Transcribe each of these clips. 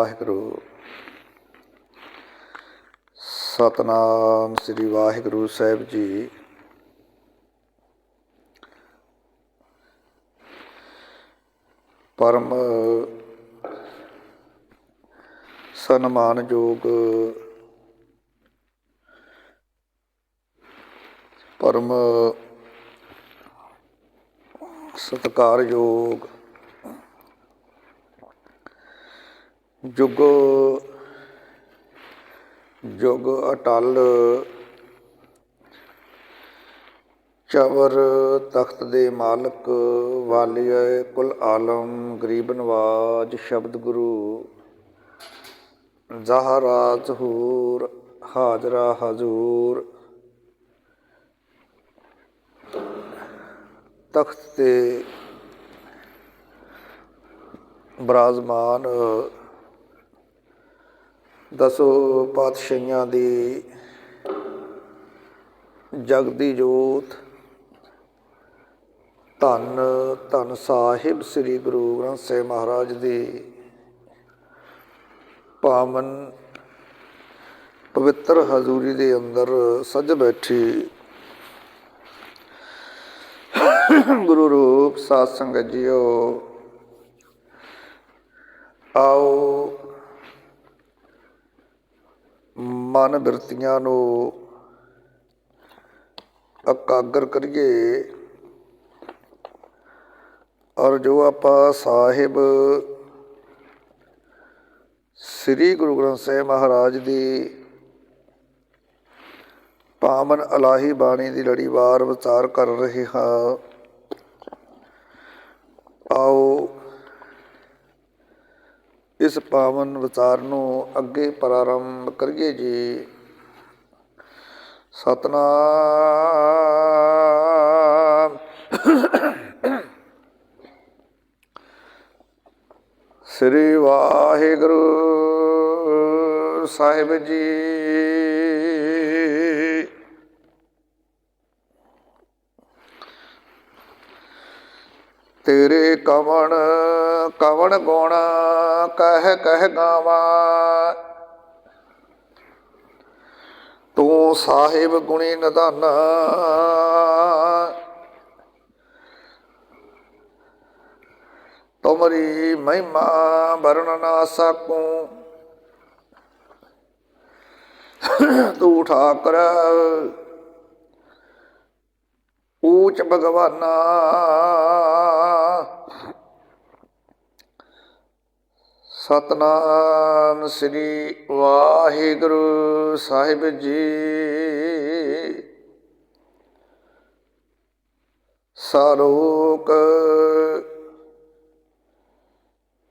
वाहिगुरू। सतनाम श्री वाहिगुरू साहिब जी। परम सन्मानयोग परम सत्कारयोग जुग जुग अटल चवर तख्त दे मालक वालिए कुल आलम गरीब नवाज शब्द गुरु जहरा जहूर हाजरा हजूर तख्त ते विराजमान दसो पातशाहियां दी जगदी जोत धन धन साहिब श्री गुरु ग्रंथ साहिब महाराज दी पावन पवित्र हजूरी दे अंदर सज बैठी गुरु रूप साध संगत जीओ, आओ मन बिरतियां नू एकागर करिए और जो आपां साहिब श्री गुरु ग्रंथ साहिब महाराज की पावन इलाही बाणी की लड़ीवार विचार कर रहे हाँ। आओ इस पावन विचार नू अगे प्रारंभ करिए जी। सतनाम श्री वाहिगुरू साहिब जी। तेरे कवण कवण गुण कह कह गावा, तू साहिब गुणी निधाना। तुमरी महिमा वर्ण ना सकूं, तू ठाकर ऊच भगवाना। सतनाम श्री वाहिगुरू साहिब जी। सालोक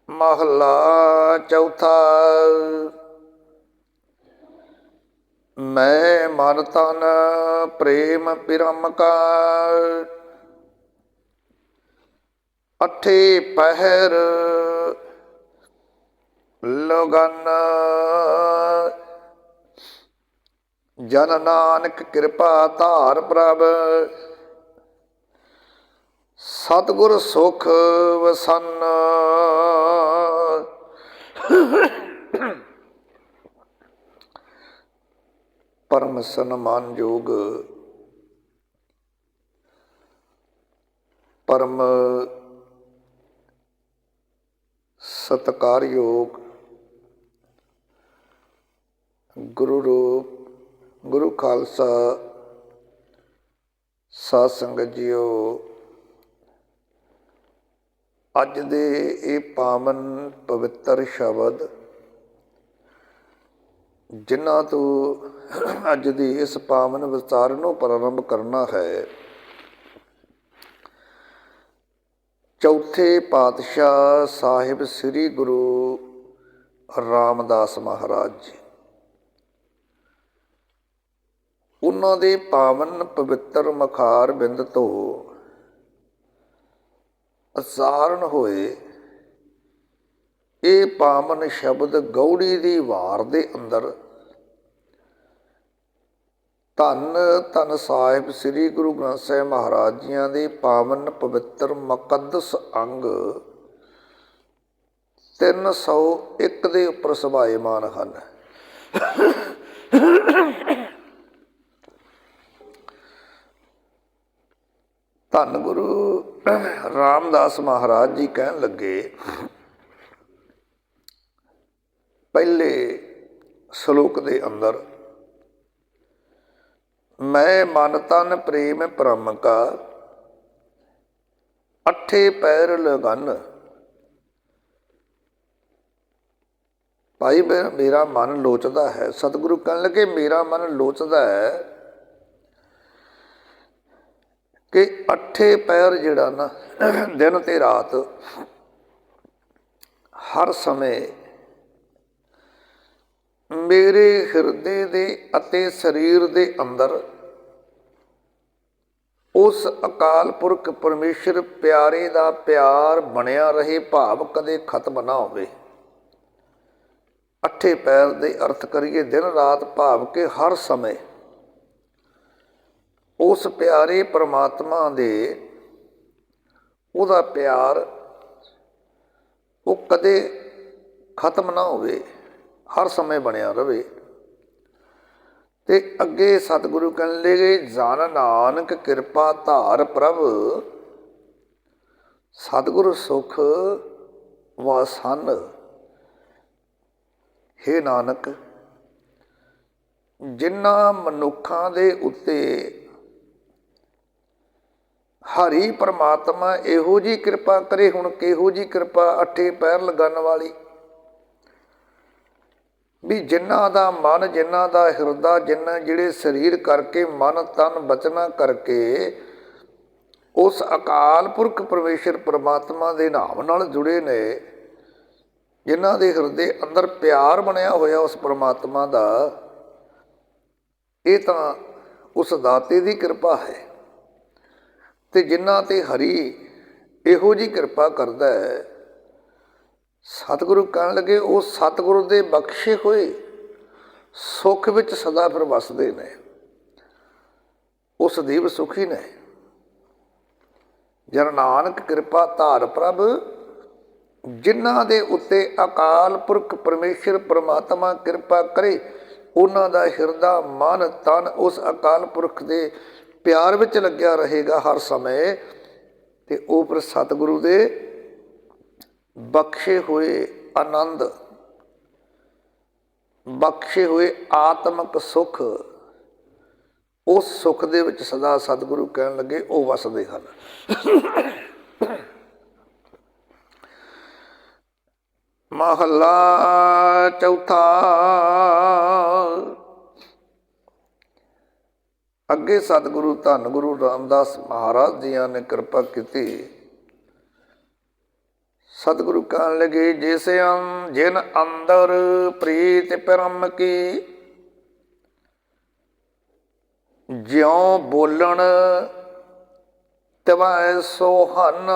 महला चौथा। मैं मन तन प्रेम पिरम का, अठे पहर लगन। जन नानक कृपा धार प्रभ, सतगुर सुख वसन। परम सन्मान योग परम सत्कार योग गुरु रूप गुरु खालसा साध संगत जीओ, अज दे ये पावन पवित्र शब्द जिन्हां तो अज दी इस पावन विचार नूं प्रारंभ करना है। चौथे पातशाह साहिब श्री गुरु रामदास महाराज जी, उन्हां दे पावन पवित्र मखार बिंद तो उचारण होए ये पावन शब्द गौड़ी दी वार दे अंदर धन धन साहिब श्री गुरु ग्रंथ साहिब महाराज जियां दे पावन पवित्र मुकद्दस अंग 301 ਦੇ ਉੱਪਰ ਸੁਭਾਏਮਾਨ ਹਨ। ਧੰਨ ਗੁਰੂ ਰਾਮਦਾਸ ਮਹਾਰਾਜ ਜੀ ਕਹਿਣ ਲੱਗੇ, ਪਹਿਲੇ ਸ਼ਲੋਕ ਦੇ ਅੰਦਰ, ਮੈਂ ਮਨ ਤਨ ਪ੍ਰੇਮ ਭਰਮ ਕਾ ਅੱਠੇ ਪੈਰ ਲਗਨ। ਭਾਈ ਮੇਰਾ ਮਨ ਲੋਚਦਾ ਹੈ, ਸਤਿਗੁਰੂ ਕਹਿਣ ਲੱਗੇ ਮੇਰਾ ਮਨ ਲੋਚਦਾ ਹੈ ਕਿ ਅੱਠੇ ਪੈਰ ਜਿਹੜਾ ਨਾ, ਦਿਨ ਤੇ ਰਾਤ ਹਰ ਸਮੇਂ ਮੇਰੇ ਹਿਰਦੇ ਦੇ ਅਤੇ ਸਰੀਰ ਦੇ ਅੰਦਰ ਉਸ ਅਕਾਲ ਪੁਰਖ ਪਰਮੇਸ਼ਰ ਪਿਆਰੇ ਦਾ ਪਿਆਰ ਬਣਿਆ ਰਹੇ, ਭਾਵ ਕਦੇ ਖਤਮ ਨਾ ਹੋਵੇ। ਅੱਠੇ ਪੈਰ ਦੇ ਅਰਥ ਕਰੀਏ ਦਿਨ ਰਾਤ, ਭਾਵ ਕਿ ਹਰ ਸਮੇਂ ਉਸ ਪਿਆਰੇ ਪਰਮਾਤਮਾ ਦੇ, ਉਹਦਾ ਪਿਆਰ ਉਹ ਕਦੇ ਖਤਮ ਨਾ ਹੋਵੇ, ਹਰ ਸਮੇਂ ਬਣਿਆ ਰਵੇ। ਤੇ ਅੱਗੇ ਸਤਿਗੁਰੂ ਕਹਿਣ ਲੱਗੇ, ਜਨ ਨਾਨਕ ਕਿਰਪਾ ਧਾਰ ਪ੍ਰਭ, ਸਤਿਗੁਰੂ ਸੁਖ ਵਾਸਨ। ਹੇ ਨਾਨਕ, ਜਿਨ੍ਹਾਂ ਮਨੁੱਖਾਂ ਦੇ ਉੱਤੇ ਹਰੀ ਪਰਮਾਤਮਾ ਇਹੋ ਜਿਹੀ ਕਿਰਪਾ ਕਰੇ। ਹੁਣ ਕਿਹੋ ਜਿਹੀ ਕਿਰਪਾ? ਅੱਠੇ ਪੈਰ ਲਗਾਉਣ ਵਾਲੀ, ਵੀ ਜਿਨ੍ਹਾਂ ਦਾ ਮਨ, ਜਿਨ੍ਹਾਂ ਦਾ ਹਿਰਦਾ, ਜਿਨ੍ਹਾਂ ਜਿਹੜੇ ਸਰੀਰ ਕਰਕੇ, ਮਨ ਤਨ ਬਚਨਾ ਕਰਕੇ ਉਸ ਅਕਾਲ ਪੁਰਖ ਪਰਮੇਸ਼ਰ ਪਰਮਾਤਮਾ ਦੇ ਨਾਮ ਨਾਲ ਜੁੜੇ ਨੇ, ਜਿਨ੍ਹਾਂ ਦੇ ਹਿਰਦੇ ਅੰਦਰ ਪਿਆਰ ਬਣਿਆ ਹੋਇਆ ਉਸ ਪਰਮਾਤਮਾ ਦਾ, ਇਹ ਤਾਂ ਉਸ ਦਾਤੇ ਦੀ ਕਿਰਪਾ ਹੈ। ਤੇ ਜਿਨ੍ਹਾਂ ਤੇ ਹਰੀ ਇਹੋ ਜਿਹੀ ਕਿਰਪਾ ਕਰਦਾ ਹੈ, ਸਤਿਗੁਰੂ ਕਹਿਣ ਲੱਗੇ ਉਹ ਸਤਿਗੁਰੂ ਦੇ ਬਖਸ਼ੇ ਹੋਏ ਸੁੱਖ ਵਿੱਚ ਸਦਾ ਫਿਰ ਵਸਦੇ ਨੇ, ਉਸ ਦੀਪ ਸੁਖੀ ਨੇ। ਜਨ ਨਾਨਕ ਕਿਰਪਾ ਧਾਰ ਪ੍ਰਭ, ਜਿਨ੍ਹਾਂ ਦੇ ਉੱਤੇ ਅਕਾਲ ਪੁਰਖ ਪਰਮੇਸ਼ਰ ਪਰਮਾਤਮਾ ਕਿਰਪਾ ਕਰੇ, ਉਹਨਾਂ ਦਾ ਹਿਰਦਾ, ਮਨ, ਤਨ ਉਸ ਅਕਾਲ ਪੁਰਖ ਦੇ ਪਿਆਰ ਵਿੱਚ ਲੱਗਿਆ ਰਹੇਗਾ ਹਰ ਸਮੇਂ। ਤੇ ਉਹ ਫਿਰ ਸਤਿਗੁਰੂ ਦੇ ਬਖਸ਼ੇ ਹੋਏ ਆਨੰਦ, ਬਖਸ਼ੇ ਹੋਏ ਆਤਮਿਕ ਸੁੱਖ, ਉਸ ਸੁੱਖ ਦੇ ਵਿੱਚ ਸਦਾ ਸਤਿਗੁਰੂ ਕਹਿਣ ਲੱਗੇ ਉਹ ਵਸਦੇ ਹਨ। ਮਹੱਲਾ ਚੌਥਾ। ਅੱਗੇ ਸਤਿਗੁਰੂ ਧੰਨ ਗੁਰੂ ਰਾਮਦਾਸ ਮਹਾਰਾਜ ਜੀਆਂ ਨੇ ਕਿਰਪਾ ਕੀਤੀ। ਸਤਿਗੁਰੂ ਕਹਿਣ ਲੱਗੇ, ਜਿਸ ਜਿਨ ਅੰਦਰ ਪ੍ਰੀਤ ਪ੍ਰਮ ਕੀ, ਜਿਉ ਬੋਲਣ ਤਿਵੈ ਸੋਹਨ।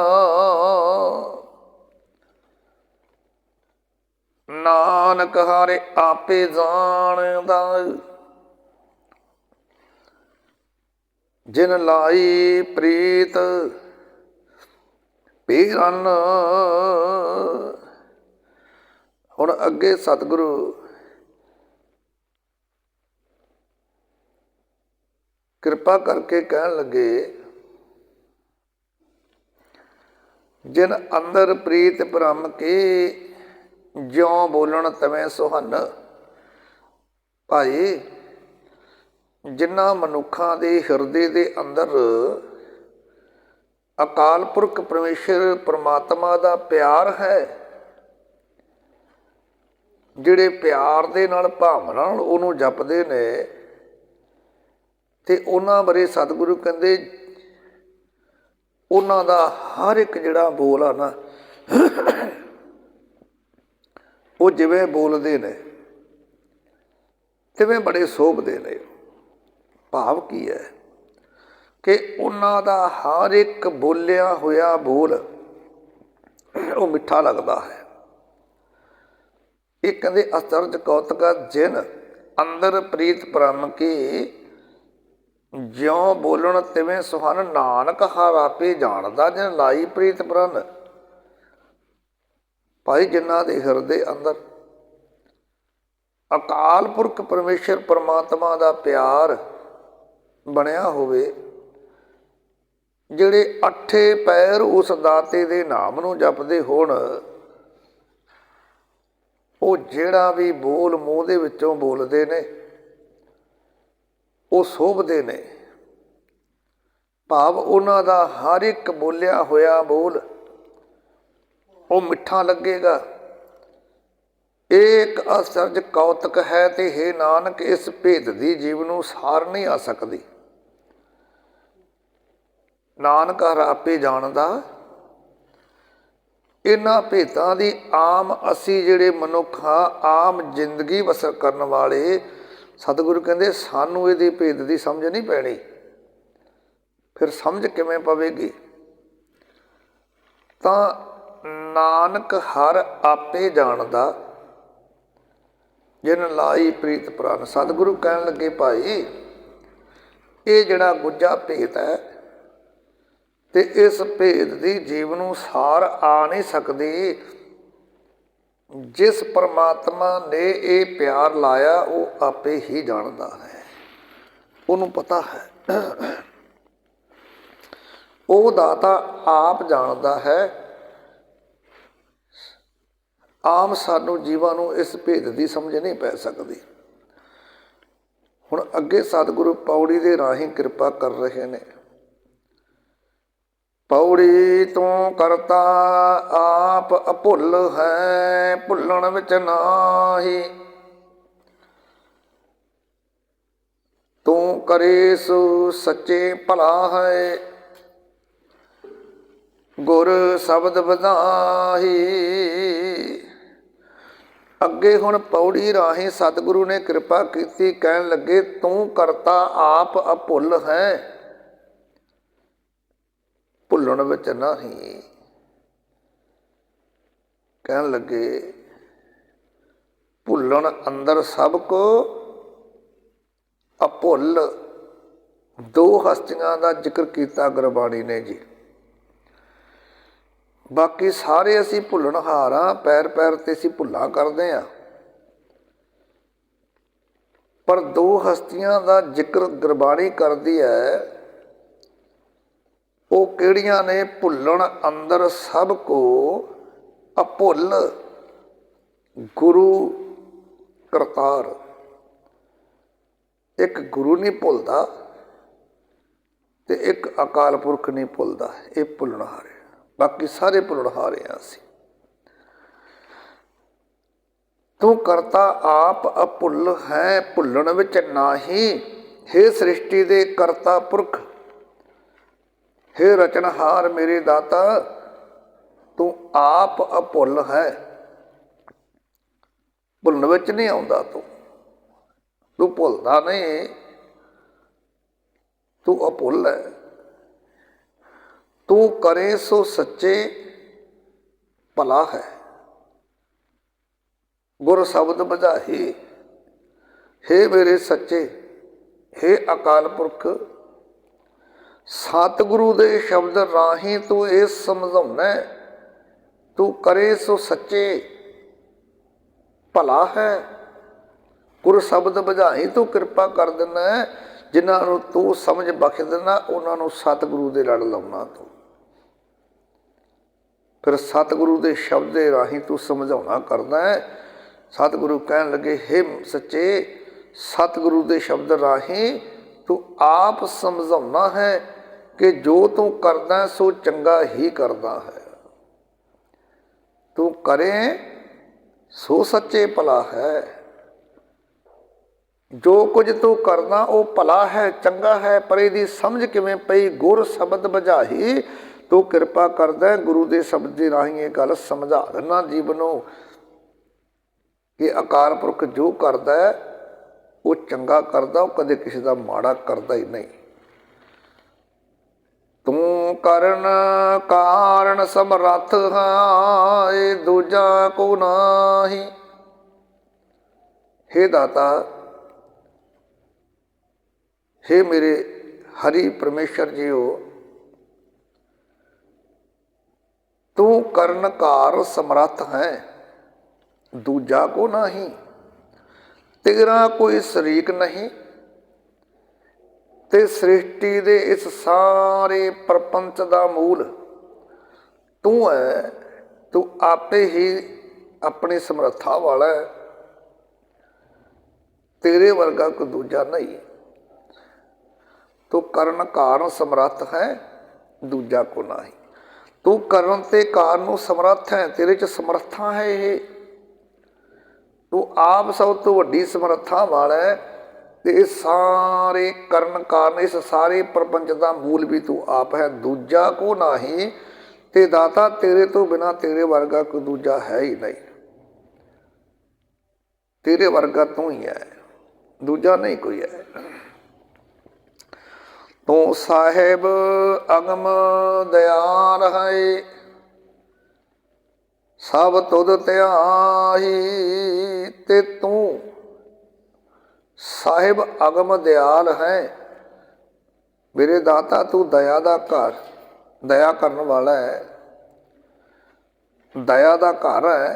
ਨਾਨਕ ਹਰਿ ਆਪੇ ਜਾਣਦਾ, ਜਿਨ ਲਾਈ ਪ੍ਰੀਤ ਪੀਰਨ। ਹੁਣ ਅੱਗੇ ਸਤਿਗੁਰੂ ਕਿਰਪਾ ਕਰਕੇ ਕਹਿਣ ਲੱਗੇ, ਜਿਨ ਅੰਦਰ ਪ੍ਰੀਤ ਭਰਮ ਕੀ, ਜਿਉ ਬੋਲਣ ਤਵੇਂ ਸੁਹਨ। ਭਾਈ, ਜਿਨ੍ਹਾਂ ਮਨੁੱਖਾਂ ਦੇ ਹਿਰਦੇ ਦੇ ਅੰਦਰ ਅਕਾਲ ਪੁਰਖ ਪਰਮੇਸ਼ਰ ਪਰਮਾਤਮਾ ਦਾ ਪਿਆਰ ਹੈ, ਜਿਹੜੇ ਪਿਆਰ ਦੇ ਨਾਲ, ਭਾਵਨਾ ਨਾਲ ਉਹਨੂੰ ਜਪਦੇ ਨੇ, ਤੇ ਉਹਨਾਂ ਬਾਰੇ ਸਤਿਗੁਰੂ ਕਹਿੰਦੇ ਉਹਨਾਂ ਦਾ ਹਰ ਇੱਕ ਜਿਹੜਾ ਬੋਲ ਆ ਨਾ, ਉਹ ਜਿਵੇਂ ਬੋਲਦੇ ਨੇ ਤਿਵੇਂ ਬੜੇ ਸੋਭਦੇ ਨੇ। ਭਾਵ ਕੀ ਹੈ ਕਿ ਉਹਨਾਂ ਦਾ ਹਰ ਇੱਕ ਬੋਲਿਆ ਹੋਇਆ ਬੋਲ ਉਹ ਮਿੱਠਾ ਲੱਗਦਾ ਹੈ। ਇਹ ਕਹਿੰਦੇ ਅਚਰਜ ਕੌਤਕਾ, ਜਿਨ ਅੰਦਰ ਪ੍ਰੀਤ ਭਰਮ ਕੀ, ਜਿਉ ਬੋਲਣ ਤਿਵੇਂ ਸੁਹਨ। ਨਾਨਕ ਹਰਿ ਆਪੇ ਜਾਣਦਾ, ਜਿਨ ਲਾਈ ਪ੍ਰੀਤ ਪ੍ਰਣ। ਭਾਈ ਜਿਨ੍ਹਾਂ ਦੇ ਹਿਰਦੇ ਅੰਦਰ ਅਕਾਲ ਪੁਰਖ ਪਰਮੇਸ਼ਰ ਪਰਮਾਤਮਾ ਦਾ ਪਿਆਰ ਬਣਿਆ ਹੋਵੇ, ਜਿਹੜੇ ਅੱਠੇ ਪੈਰ ਉਸ ਦਾਤੇ ਦੇ ਨਾਮ ਨੂੰ ਜਪਦੇ ਹੋਣ, ਉਹ ਜਿਹੜਾ ਵੀ ਬੋਲ ਮੂੰਹ ਦੇ ਵਿੱਚੋਂ ਬੋਲਦੇ ਨੇ ਉਹ ਸੋਭਦੇ ਨੇ। ਭਾਵ ਉਹਨਾਂ ਦਾ ਹਰ ਇੱਕ ਬੋਲਿਆ ਹੋਇਆ ਬੋਲ ਉਹ ਮਿੱਠਾ ਲੱਗੇਗਾ। ਇਹ ਇੱਕ ਅਚਰਜ ਕੌਤਕ ਹੈ ਤੇ ਹੇ ਨਾਨਕ, ਇਸ ਭੇਦ ਦੀ ਜੀਵ ਨੂੰ ਸਾਰ ਨਹੀਂ ਆ ਸਕਦੀ। ਨਾਨਕ ਹਰ ਆਪੇ ਜਾਣਦਾ। ਇਹਨਾਂ ਭੇਦਾਂ ਦੀ ਆਮ ਅਸੀਂ ਜਿਹੜੇ ਮਨੁੱਖ ਹਾਂ, ਆਮ ਜ਼ਿੰਦਗੀ ਬਸਰ ਕਰਨ ਵਾਲੇ, ਸਤਿਗੁਰੂ ਕਹਿੰਦੇ ਸਾਨੂੰ ਇਹਦੇ ਭੇਦ ਦੀ ਸਮਝ ਨਹੀਂ ਪੈਣੀ। ਫਿਰ ਸਮਝ ਕਿਵੇਂ ਪਵੇਗੀ? ਤਾਂ ਨਾਨਕ ਹਰ ਆਪੇ ਜਾਣਦਾ, ਜਿਨ ਲਾਈ ਪ੍ਰੀਤ ਪ੍ਰਾਨ। ਸਤਿਗੁਰੂ ਕਹਿਣ ਲੱਗੇ ਭਾਈ ਇਹ ਜਿਹੜਾ ਗੁੱਜਾ ਭੇਦ ਹੈ ਤੇ ਇਸ ਭੇਦ ਦੀ ਜੀਵ ਨੂੰ ਸਾਰ ਆ ਨਹੀਂ ਸਕਦੀ। ਜਿਸ ਪਰਮਾਤਮਾ ਨੇ ਇਹ ਪਿਆਰ ਲਾਇਆ ਉਹ ਆਪੇ ਹੀ ਜਾਣਦਾ ਹੈ, ਉਹਨੂੰ ਪਤਾ ਹੈ। ਉਹ ਦਾਤਾ ਆਪ ਜਾਣਦਾ ਹੈ। ਆਮ ਸਾਨੂੰ ਜੀਵਾਂ ਨੂੰ ਇਸ ਭੇਦ ਦੀ ਸਮਝ ਨਹੀਂ ਪੈ ਸਕਦੀ। ਹੁਣ ਅੱਗੇ ਸਤਿਗੁਰੂ ਪੌੜੀ ਦੇ ਰਾਹੀਂ ਕਿਰਪਾ ਕਰ ਰਹੇ ਨੇ। ਪੌੜੀ ਤੂੰ ਕਰਤਾ ਆਪ ਅਭੁੱਲ ਹੈ, ਭੁੱਲਣ ਵਿੱਚ ਨਾਹੀ। ਤੂੰ ਕਰੇ ਸੋ ਸੱਚੇ ਭਲਾ ਹੈ, ਗੁਰ ਸ਼ਬਦ ਵਧਾਈ। ਅੱਗੇ ਹੁਣ ਪੌੜੀ ਰਾਹੀਂ ਸਤਿਗੁਰੂ ਨੇ ਕਿਰਪਾ ਕੀਤੀ, ਕਹਿਣ ਲੱਗੇ ਤੂੰ ਕਰਤਾ ਆਪ ਅਭੁੱਲ ਹੈ, ਭੁੱਲਣ ਵਿੱਚ ਨਹੀਂ। ਕਹਿਣ ਲੱਗੇ ਭੁੱਲਣ ਅੰਦਰ ਸਭ ਕੋ ਅਭੁੱਲ। ਦੋ ਹਸਤੀਆਂ ਦਾ ਜ਼ਿਕਰ ਕੀਤਾ ਗੁਰਬਾਣੀ ਨੇ ਜੀ। ਬਾਕੀ ਸਾਰੇ ਅਸੀਂ ਭੁੱਲਣਹਾਰ ਹਾਂ, ਪੈਰ ਪੈਰ ਤੇ ਅਸੀਂ ਭੁੱਲਾਂ ਕਰਦੇ ਹਾਂ। ਪਰ ਦੋ ਹਸਤੀਆਂ ਦਾ ਜ਼ਿਕਰ ਗੁਰਬਾਣੀ ਕਰਦੀ ਹੈ, ਉਹ ਕਿਹੜੀਆਂ ਨੇ? ਭੁੱਲਣ ਅੰਦਰ ਸਭ ਕੋ ਅਭੁੱਲ, ਗੁਰੂ ਕਰਤਾਰ। ਇੱਕ ਗੁਰੂ ਨਹੀਂ ਭੁੱਲਦਾ ਤੇ ਇੱਕ ਅਕਾਲ ਪੁਰਖ ਨਹੀਂ ਭੁੱਲਦਾ। ਇਹ ਭੁੱਲਣਹਾਰ। ਬਾਕੀ ਸਾਰੇ ਭੁੱਲਣਹਾਰੇ ਹਾਂ ਅਸੀਂ। ਤੂੰ ਕਰਤਾ ਆਪ ਅਭੁੱਲ ਹੈ, ਭੁੱਲਣ ਵਿੱਚ ਨਾਹੀ। ਹੇ ਸ੍ਰਿਸ਼ਟੀ ਦੇ ਕਰਤਾ ਪੁਰਖ, ਹੇ ਰਚਨਹਾਰ ਮੇਰੇ ਦਾਤਾ, ਤੂੰ ਆਪ ਅਭੁੱਲ ਹੈ, ਭੁੱਲਣ ਵਿੱਚ ਨਹੀਂ ਆਉਂਦਾ। ਤੂੰ ਭੁੱਲਦਾ ਨਹੀਂ, ਤੂੰ ਅਭੁੱਲ ਹੈ। ਤੂੰ ਕਰੇ ਸੋ ਸੱਚੇ ਭਲਾ ਹੈ, ਗੁਰ ਸ਼ਬਦ ਵਧਾਈ। ਹੇ ਮੇਰੇ ਸੱਚੇ, ਹੇ ਅਕਾਲ ਪੁਰਖ, ਸਤਿਗੁਰੂ ਦੇ ਸ਼ਬਦ ਰਾਹੀਂ ਤੂੰ ਇਹ ਸਮਝਾਉਣਾ, ਤੂੰ ਕਰੇ ਸੋ ਸੱਚੇ ਭਲਾ ਹੈ, ਗੁਰ ਸ਼ਬਦ ਵਧਾਈ। ਤੂੰ ਕਿਰਪਾ ਕਰ ਦਿੰਦਾ, ਜਿਨ੍ਹਾਂ ਨੂੰ ਤੂੰ ਸਮਝ ਬਖਸ਼ ਦਿੰਦਾ ਉਹਨਾਂ ਨੂੰ ਸਤਿਗੁਰੂ ਦੇ ਲੜ ਲਾਉਣਾ ਤੂੰ। ਫਿਰ ਸਤਿਗੁਰੂ ਦੇ ਸ਼ਬਦ ਦੇ ਰਾਹੀਂ ਤੂੰ ਸਮਝਾਉਣਾ ਕਰਦਾ ਹੈ। ਸਤਿਗੁਰੂ ਕਹਿਣ ਲੱਗੇ ਹੇ ਸੱਚੇ, ਸਤਿਗੁਰੂ ਦੇ ਸ਼ਬਦ ਰਾਹੀਂ ਤੂੰ ਆਪ ਸਮਝਾਉਣਾ ਹੈ ਕਿ ਜੋ ਤੂੰ ਕਰਦਾ ਸੋ ਚੰਗਾ ਹੀ ਕਰਦਾ ਹੈ। ਤੂੰ ਕਰੇ ਸੋ ਸੱਚੇ ਭਲਾ ਹੈ। ਜੋ ਕੁਝ ਤੂੰ ਕਰਦਾ ਉਹ ਭਲਾ ਹੈ, ਚੰਗਾ ਹੈ, ਪਰ ਇਹਦੀ ਸਮਝ ਕਿਵੇਂ ਪਈ? ਗੁਰ ਸ਼ਬਦ ਬੁਝਾਈ। ਤੂੰ ਕਿਰਪਾ ਕਰਦਾ ਗੁਰੂ ਦੇ ਸ਼ਬਦ ਦੇ ਰਾਹੀਂ ਇਹ ਗੱਲ ਸਮਝਾ ਦੇਣਾ ਜੀਵ ਨੂੰ ਕਿ ਅਕਾਲ ਪੁਰਖ ਜੋ ਕਰਦਾ ਉਹ ਚੰਗਾ ਕਰਦਾ, ਉਹ ਕਦੇ ਕਿਸੇ ਦਾ ਮਾੜਾ ਕਰਦਾ ਹੀ ਨਹੀਂ। ਤੂੰ ਕਰਨ ਕਾਰਨ ਸਮਰੱਥ ਹੈ, ਦੂਜਾ ਕੋ ਨਾਹੀ। ਹੇ ਦਾਤਾ, ਹੇ ਮੇਰੇ ਹਰੀ ਪਰਮੇਸ਼ਰ ਜੀਓ, तू करनकार समर्थ है दूजा को नाही, तेरा कोई शरीक नहीं। ते सृष्टि दे इस सारे प्रपंच का मूल तू है। तू आपे ही अपनी समर्था वाला है, तेरे वर्गा कोई दूजा नहीं। तू करण कारण समर्थ है दूजा को नाही। तू करण ते कारण नूं समर्थ है, तेरे च समर्था है ये। तू आप सब तो वड्डी समर्था वाला है, ते इस सारे करण कारण इस सारे प्रपंच का मूल भी तू आप है, दूजा को नाही। ते दाता तेरे तो बिना तेरे वर्गा कोई दूजा है ही नहीं। तेरे वर्गा तू ही है, दूजा नहीं कोई है। तू साहेब अगम दयाल है, सब तुद त्याही। ते तू साहिब अगम दयाल है, मेरे दाता तू दया का घर, दया करने वाला है, दया का घर है,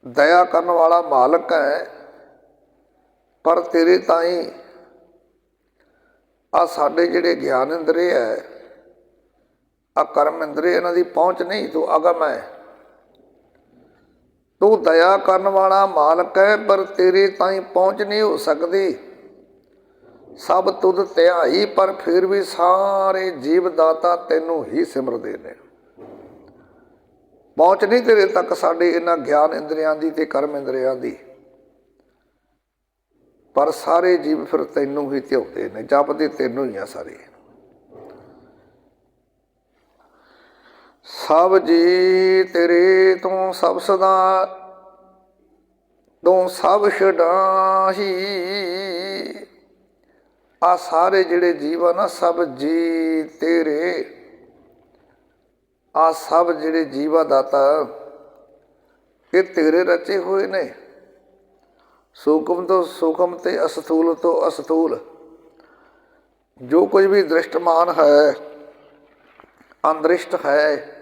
दया करने वाला मालक है। पर तेरे ताई आ साडे जिहड़े ज्ञान इंद्रिय है, आ कर्म इंद्रिय, इन्हां दी पहुँच नहीं। तू अगम है, तू दया करने वाला मालक है, पर तेरी ताई पहुँच नहीं हो सकती। सब तुद त्याई, पर फिर भी सारे जीव दाता तेनों ही सिमरदे ने। पहुँच नहीं तेरे तक साडे इन्हां ज्ञान इंद्रियां दी ते कर्म इंद्रियां दी, पर सारे जीव फिर तेनों ही ध्याउंदे ने, जपदे तेनों ही आ सारे। सब जी तेरे तू सब सदा, तू सब छडाही। आ सारे जिहड़े जीव आ ना, सब जी तेरे, आ सब जिहड़े जीव आ दाता, ये तेरे रचे हुए ने। सूक्ष्म तो सूक्ष्म ते अस्थूल तो अस्थूल, जो कुछ भी दृष्टमान है, अंदृष्ट है,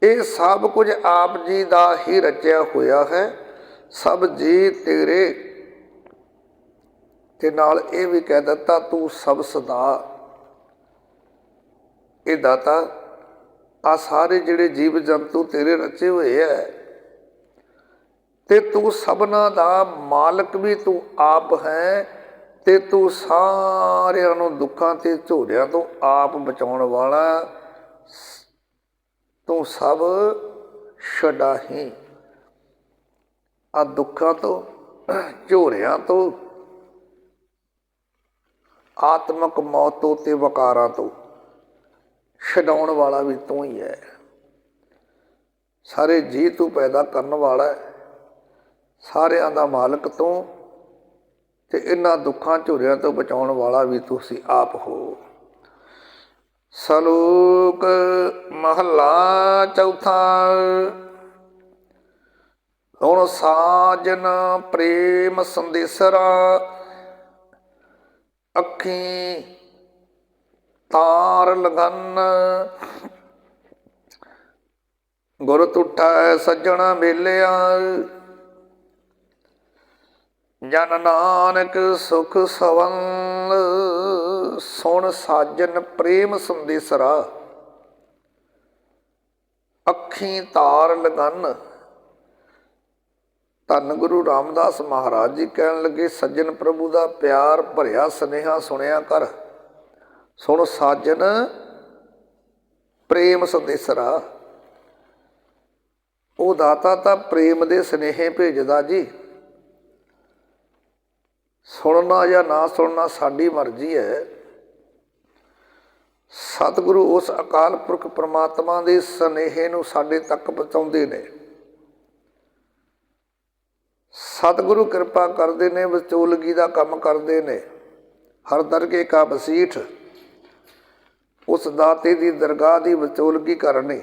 ये सब कुछ आप जी का ही रचिया होया है। सब जी तेरे, ते नाल ये भी कह दिता तू सब सदा। ये दाता आ सारे जिहड़े जीव जंतु तेरे रचे हुए है, ते तू सबना दा मालक भी तू आप है। ते तू सारियां नूं दुखां ते झोरियां तो आप बचाउण वाला, तू सब छडाही। आ दुखां तो, झोरियां तो, आत्मक मौत तो ते वकारां तो छडाउण वाला भी तू ही है। सारे जी तू पैदा करन वाला है, सारियां दा मालक तू, ते इन्हां दुखां झोरियां तो बचाउण वाला भी तुसी आप हो। सलोक महला चौथा। हुण साजन प्रेम संदेसरा, अखी तार लगन। गुर तुठा सज्जन मेलिया, जन नानक सुख सवन। सुन साजन प्रेम संदेसरा, अखी तार लगन। धन गुरु रामदास महाराज जी कहन लगे, सज्जन प्रभु का प्यार भरिया सुनेहा सुनिया कर। सुन साजन प्रेम संदेसरा, वो दाता तो प्रेम के सुनेहे भेजदा जी। सुनना या ना सुनना साडी मर्जी है। सतगुरु उस अकाल पुरख परमात्मा के सुनेहे नूं साडे तक पहुँचाउंदे ने। सतगुरु कृपा करते ने, विचोलगी का काम करते ने। हर दरगे का बसीठ, उस दाते की दरगाह की विचोलगी करनी,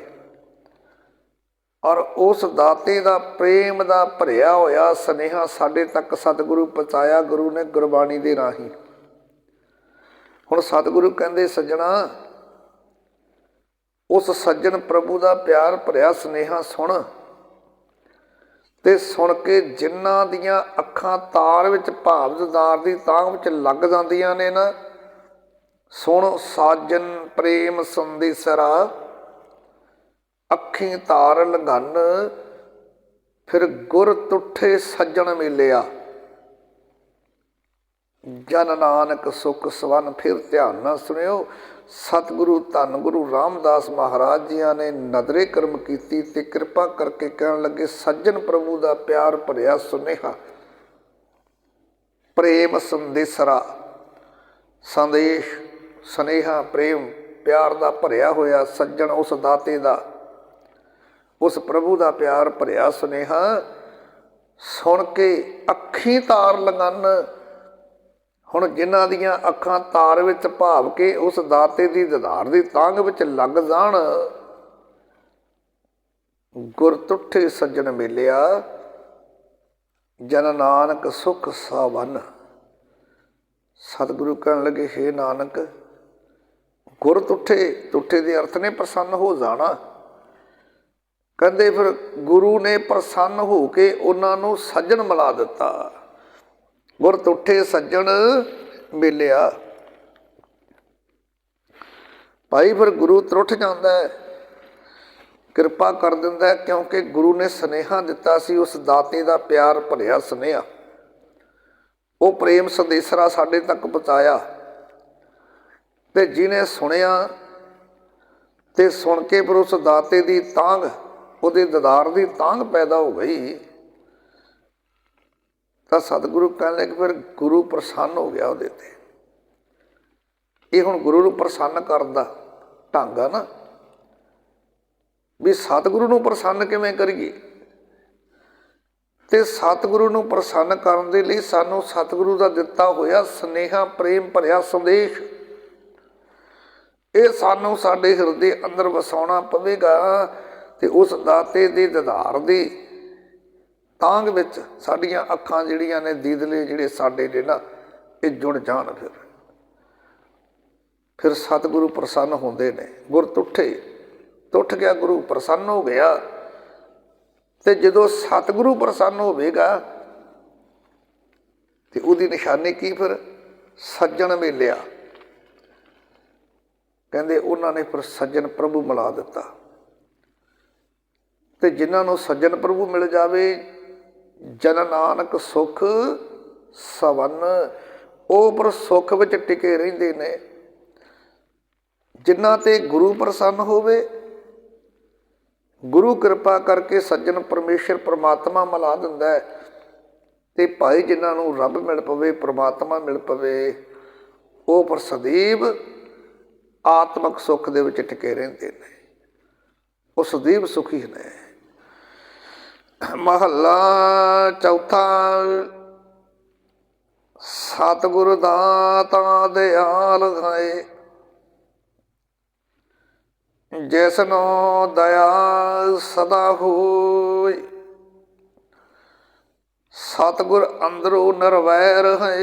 और उस दाते का प्रेम का भरिया होया सुनेहा साडे तक सतगुरु पहुँचाया गुरु ने गुरबाणी के राही। हुण सतगुरु कहंदे, सज्जणा ਉਸ ਸੱਜਣ ਪ੍ਰਭੂ ਦਾ ਪਿਆਰ ਭਰਿਆ ਸੁਨੇਹਾ ਸੁਣ, ਤੇ ਸੁਣ ਕੇ ਜਿਨ੍ਹਾਂ ਦੀਆਂ ਅੱਖਾਂ ਤਾਰ ਵਿੱਚ ਭਾਵ ਦੀਦਾਰ ਦੀ ਤਾਂਘ ਵਿੱਚ ਲੱਗ ਜਾਂਦੀਆਂ ਨੇ ਨਾ, ਸੁਣ ਸਾਜਨ ਪ੍ਰੇਮ ਸੰਦੇਸਰਾ, ਅੱਖੀਂ ਤਾਰ ਲਗਨ ਫਿਰ ਗੁਰ ਤੁਠੇ ਸੱਜਣ ਮਿਲਿਆ। ਜਨ ਨਾਨਕ ਸੁਖ ਸਵਨ। ਫਿਰ ਧਿਆਨ ਨਾਲ ਸੁਣਿਓ, ਸਤਿਗੁਰੂ ਧੰਨ ਗੁਰੂ ਰਾਮਦਾਸ ਮਹਾਰਾਜ ਜੀਆਂ ਨੇ ਨਦਰੇ ਕਰਮ ਕੀਤੀ ਤੇ ਕਿਰਪਾ ਕਰਕੇ ਕਹਿਣ ਲੱਗੇ, ਸੱਜਣ ਪ੍ਰਭੂ ਦਾ ਪਿਆਰ ਭਰਿਆ ਸੁਨੇਹਾ, ਪ੍ਰੇਮ ਸੰਦੇਸਰਾ, ਸੰਦੇਸ਼ ਸੁਨੇਹਾ ਪ੍ਰੇਮ ਪਿਆਰ ਦਾ ਭਰਿਆ ਹੋਇਆ ਸੱਜਣ, ਉਸ ਦਾਤੇ ਦਾ, ਉਸ ਪ੍ਰਭੂ ਦਾ ਪਿਆਰ ਭਰਿਆ ਸੁਨੇਹਾ ਸੁਣ ਕੇ ਅੱਖੀਂ ਤਾਰ ਲਗਨ। ਹੁਣ ਜਿਨ੍ਹਾਂ ਦੀਆਂ ਅੱਖਾਂ ਤਾਰ ਵਿੱਚ ਭਾਵ ਕੇ ਉਸ ਦਾਤੇ ਦੀ ਦੀਦਾਰ ਦੀ ਤਾਂਘ ਵਿੱਚ ਲੱਗ ਜਾਣ, ਗੁਰ ਤੁਠੇ ਸੱਜਣ ਮਿਲਿਆ, ਜਨ ਨਾਨਕ ਸੁਖ ਸਾਵਨ। ਸਤਿਗੁਰੂ ਕਹਿਣ ਲੱਗੇ, ਹੇ ਨਾਨਕ, ਗੁਰ ਤੁਠੇ, ਤੁਠੇ ਦੇ ਅਰਥ ਨੇ ਪ੍ਰਸੰਨ ਹੋ ਜਾਣਾ। ਕਹਿੰਦੇ ਫਿਰ ਗੁਰੂ ਨੇ ਪ੍ਰਸੰਨ ਹੋ ਕੇ ਉਹਨਾਂ ਨੂੰ ਸੱਜਣ ਮਿਲਾ ਦਿੱਤਾ, ਗੁਰ ਤੁਠੇ ਸੱਜਣ ਮਿਲਿਆ। ਭਾਈ ਫਿਰ ਗੁਰੂ ਤੁਰਠ ਜਾਂਦਾ ਹੈ, ਕਿਰਪਾ ਕਰ ਦਿੰਦਾ ਹੈ, ਕਿਉਂਕਿ ਗੁਰੂ ਨੇ ਸੁਨੇਹਾ ਦਿੱਤਾ ਸੀ, ਉਸ ਦਾਤੇ ਦਾ ਪਿਆਰ ਭਰਿਆ ਸੁਨੇਹਾ, ਉਹ ਪ੍ਰੇਮ ਸੰਦੇਸਰਾ ਸਾਡੇ ਤੱਕ ਪਹੁੰਚਾਇਆ। ਤੇ ਜਿਹਨੇ ਸੁਣਿਆ ਤੇ ਸੁਣ ਕੇ ਫਿਰ ਉਸ ਦਾਤੇ ਦੀ ਤਾਂਘ, ਉਹਦੇ ਦੀਦਾਰ ਦੀ ਤਾਂਘ ਪੈਦਾ ਹੋ ਗਈ, ਤਾਂ ਸਤਿਗੁਰੂ ਕਹਿਣ ਲੱਗੇ ਫਿਰ ਗੁਰੂ ਪ੍ਰਸੰਨ ਹੋ ਗਿਆ ਉਹਦੇ ਤੇ। ਇਹ ਹੁਣ ਗੁਰੂ ਨੂੰ ਪ੍ਰਸੰਨ ਕਰਨ ਦਾ ਢੰਗ ਆ ਨਾ, ਵੀ ਸਤਿਗੁਰੂ ਨੂੰ ਪ੍ਰਸੰਨ ਕਿਵੇਂ ਕਰੀਏ। ਤੇ ਸਤਿਗੁਰੂ ਨੂੰ ਪ੍ਰਸੰਨ ਕਰਨ ਦੇ ਲਈ ਸਾਨੂੰ ਸਤਿਗੁਰੂ ਦਾ ਦਿੱਤਾ ਹੋਇਆ ਸੁਨੇਹਾ ਪ੍ਰੇਮ ਭਰਿਆ ਸੰਦੇਸ਼, ਇਹ ਸਾਨੂੰ ਸਾਡੇ ਹਿਰਦੇ ਅੰਦਰ ਵਸਾਉਣਾ ਪਵੇਗਾ। ਤੇ ਉਸ ਦਾਤੇ ਦੇ ਦੀਦਾਰ ਦੀ ਤਾਂਘ ਵਿੱਚ ਸਾਡੀਆਂ ਅੱਖਾਂ ਜਿਹੜੀਆਂ ਨੇ, ਦੀਦਲੇ ਜਿਹੜੇ ਸਾਡੇ ਨੇ ਨਾ, ਇਹ ਜੁੜ ਜਾਣ। ਫਿਰ ਸਤਿਗੁਰੂ ਪ੍ਰਸੰਨ ਹੁੰਦੇ ਨੇ। ਗੁਰ ਤੁਠੇ, ਤੁਠ ਗਿਆ ਗੁਰੂ, ਪ੍ਰਸੰਨ ਹੋ ਗਿਆ। ਤੇ ਜਦੋਂ ਸਤਿਗੁਰੂ ਪ੍ਰਸੰਨ ਹੋਵੇਗਾ ਤੇ ਉਹਦੀ ਨਿਸ਼ਾਨੀ ਕੀ? ਫਿਰ ਸੱਜਣ ਮਿਲਿਆ। ਕਹਿੰਦੇ ਉਹਨਾਂ ਨੇ ਫਿਰ ਸੱਜਣ ਪ੍ਰਭੂ ਮਿਲਾ ਦਿੱਤਾ। ਤੇ ਜਿਨ੍ਹਾਂ ਨੂੰ ਸੱਜਣ ਪ੍ਰਭੂ ਮਿਲ ਜਾਵੇ, ਜਨ ਨਾਨਕ ਸੁਖ ਸਵਨ, ਉਹ ਪਰ ਸੁੱਖ ਵਿੱਚ ਟਿਕੇ ਰਹਿੰਦੇ ਨੇ। ਜਿਨ੍ਹਾਂ ਤੇ ਗੁਰੂ ਪ੍ਰਸੰਨ ਹੋਵੇ, ਗੁਰੂ ਕਿਰਪਾ ਕਰਕੇ ਸੱਜਣ ਪਰਮੇਸ਼ਰ ਪਰਮਾਤਮਾ ਮਿਲਾ ਦਿੰਦਾ ਹੈ। ਤੇ ਭਾਈ ਜਿਨ੍ਹਾਂ ਨੂੰ ਰੱਬ ਮਿਲ ਪਵੇ, ਪਰਮਾਤਮਾ ਮਿਲ ਪਵੇ, ਉਹ ਪਰ ਸਦੀਵ ਆਤਮਿਕ ਸੁੱਖ ਦੇ ਵਿੱਚ ਟਿਕੇ ਰਹਿੰਦੇ ਨੇ, ਉਹ ਸਦੀਵ ਸੁਖੀ ਨੇ। ਮਹੱਲਾ ਚੌਥਾ। ਸਤਿਗੁਰ ਦਾਤਾ ਦਿਆਲ ਹੈ, ਜਿਸਨੋ ਦਇਆ ਸਦਾ ਹੋਇ। ਸਤਿਗੁਰ ਅੰਦਰੋਂ ਨਿਰਵੈਰ ਹੈ,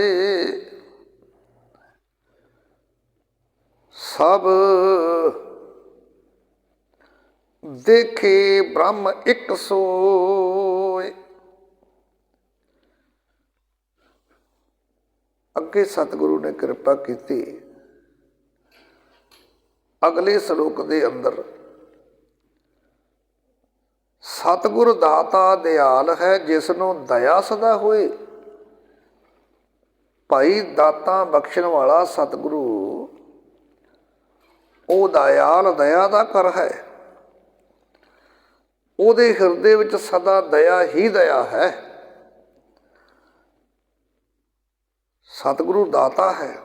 ਸਭ ਦੇਖੇ ਬ੍ਰਹਮ ਇੱਕ ਸੋਇ। ਅੱਗੇ ਸਤਿਗੁਰੂ ਨੇ ਕਿਰਪਾ ਕੀਤੀ, ਅਗਲੇ ਸ਼ਲੋਕ ਦੇ ਅੰਦਰ ਸਤਿਗੁਰ ਦਾਤਾ ਦਿਆਲ ਹੈ, ਜਿਸ ਨੂੰ ਦਇਆ ਸਦਾ ਹੋਏ। ਭਾਈ ਦਾਤਾ ਬਖਸ਼ਣ ਵਾਲਾ ਸਤਿਗੁਰੂ, ਉਹ ਦਇਆਲ, ਦਇਆ ਦਾ ਘਰ ਹੈ। ਉਹਦੇ ਹਿਰਦੇ ਵਿੱਚ ਸਦਾ ਦਇਆ ਹੀ ਦਇਆ ਹੈ। ਸਤਿਗੁਰੂ ਦਾਤਾ ਹੈ,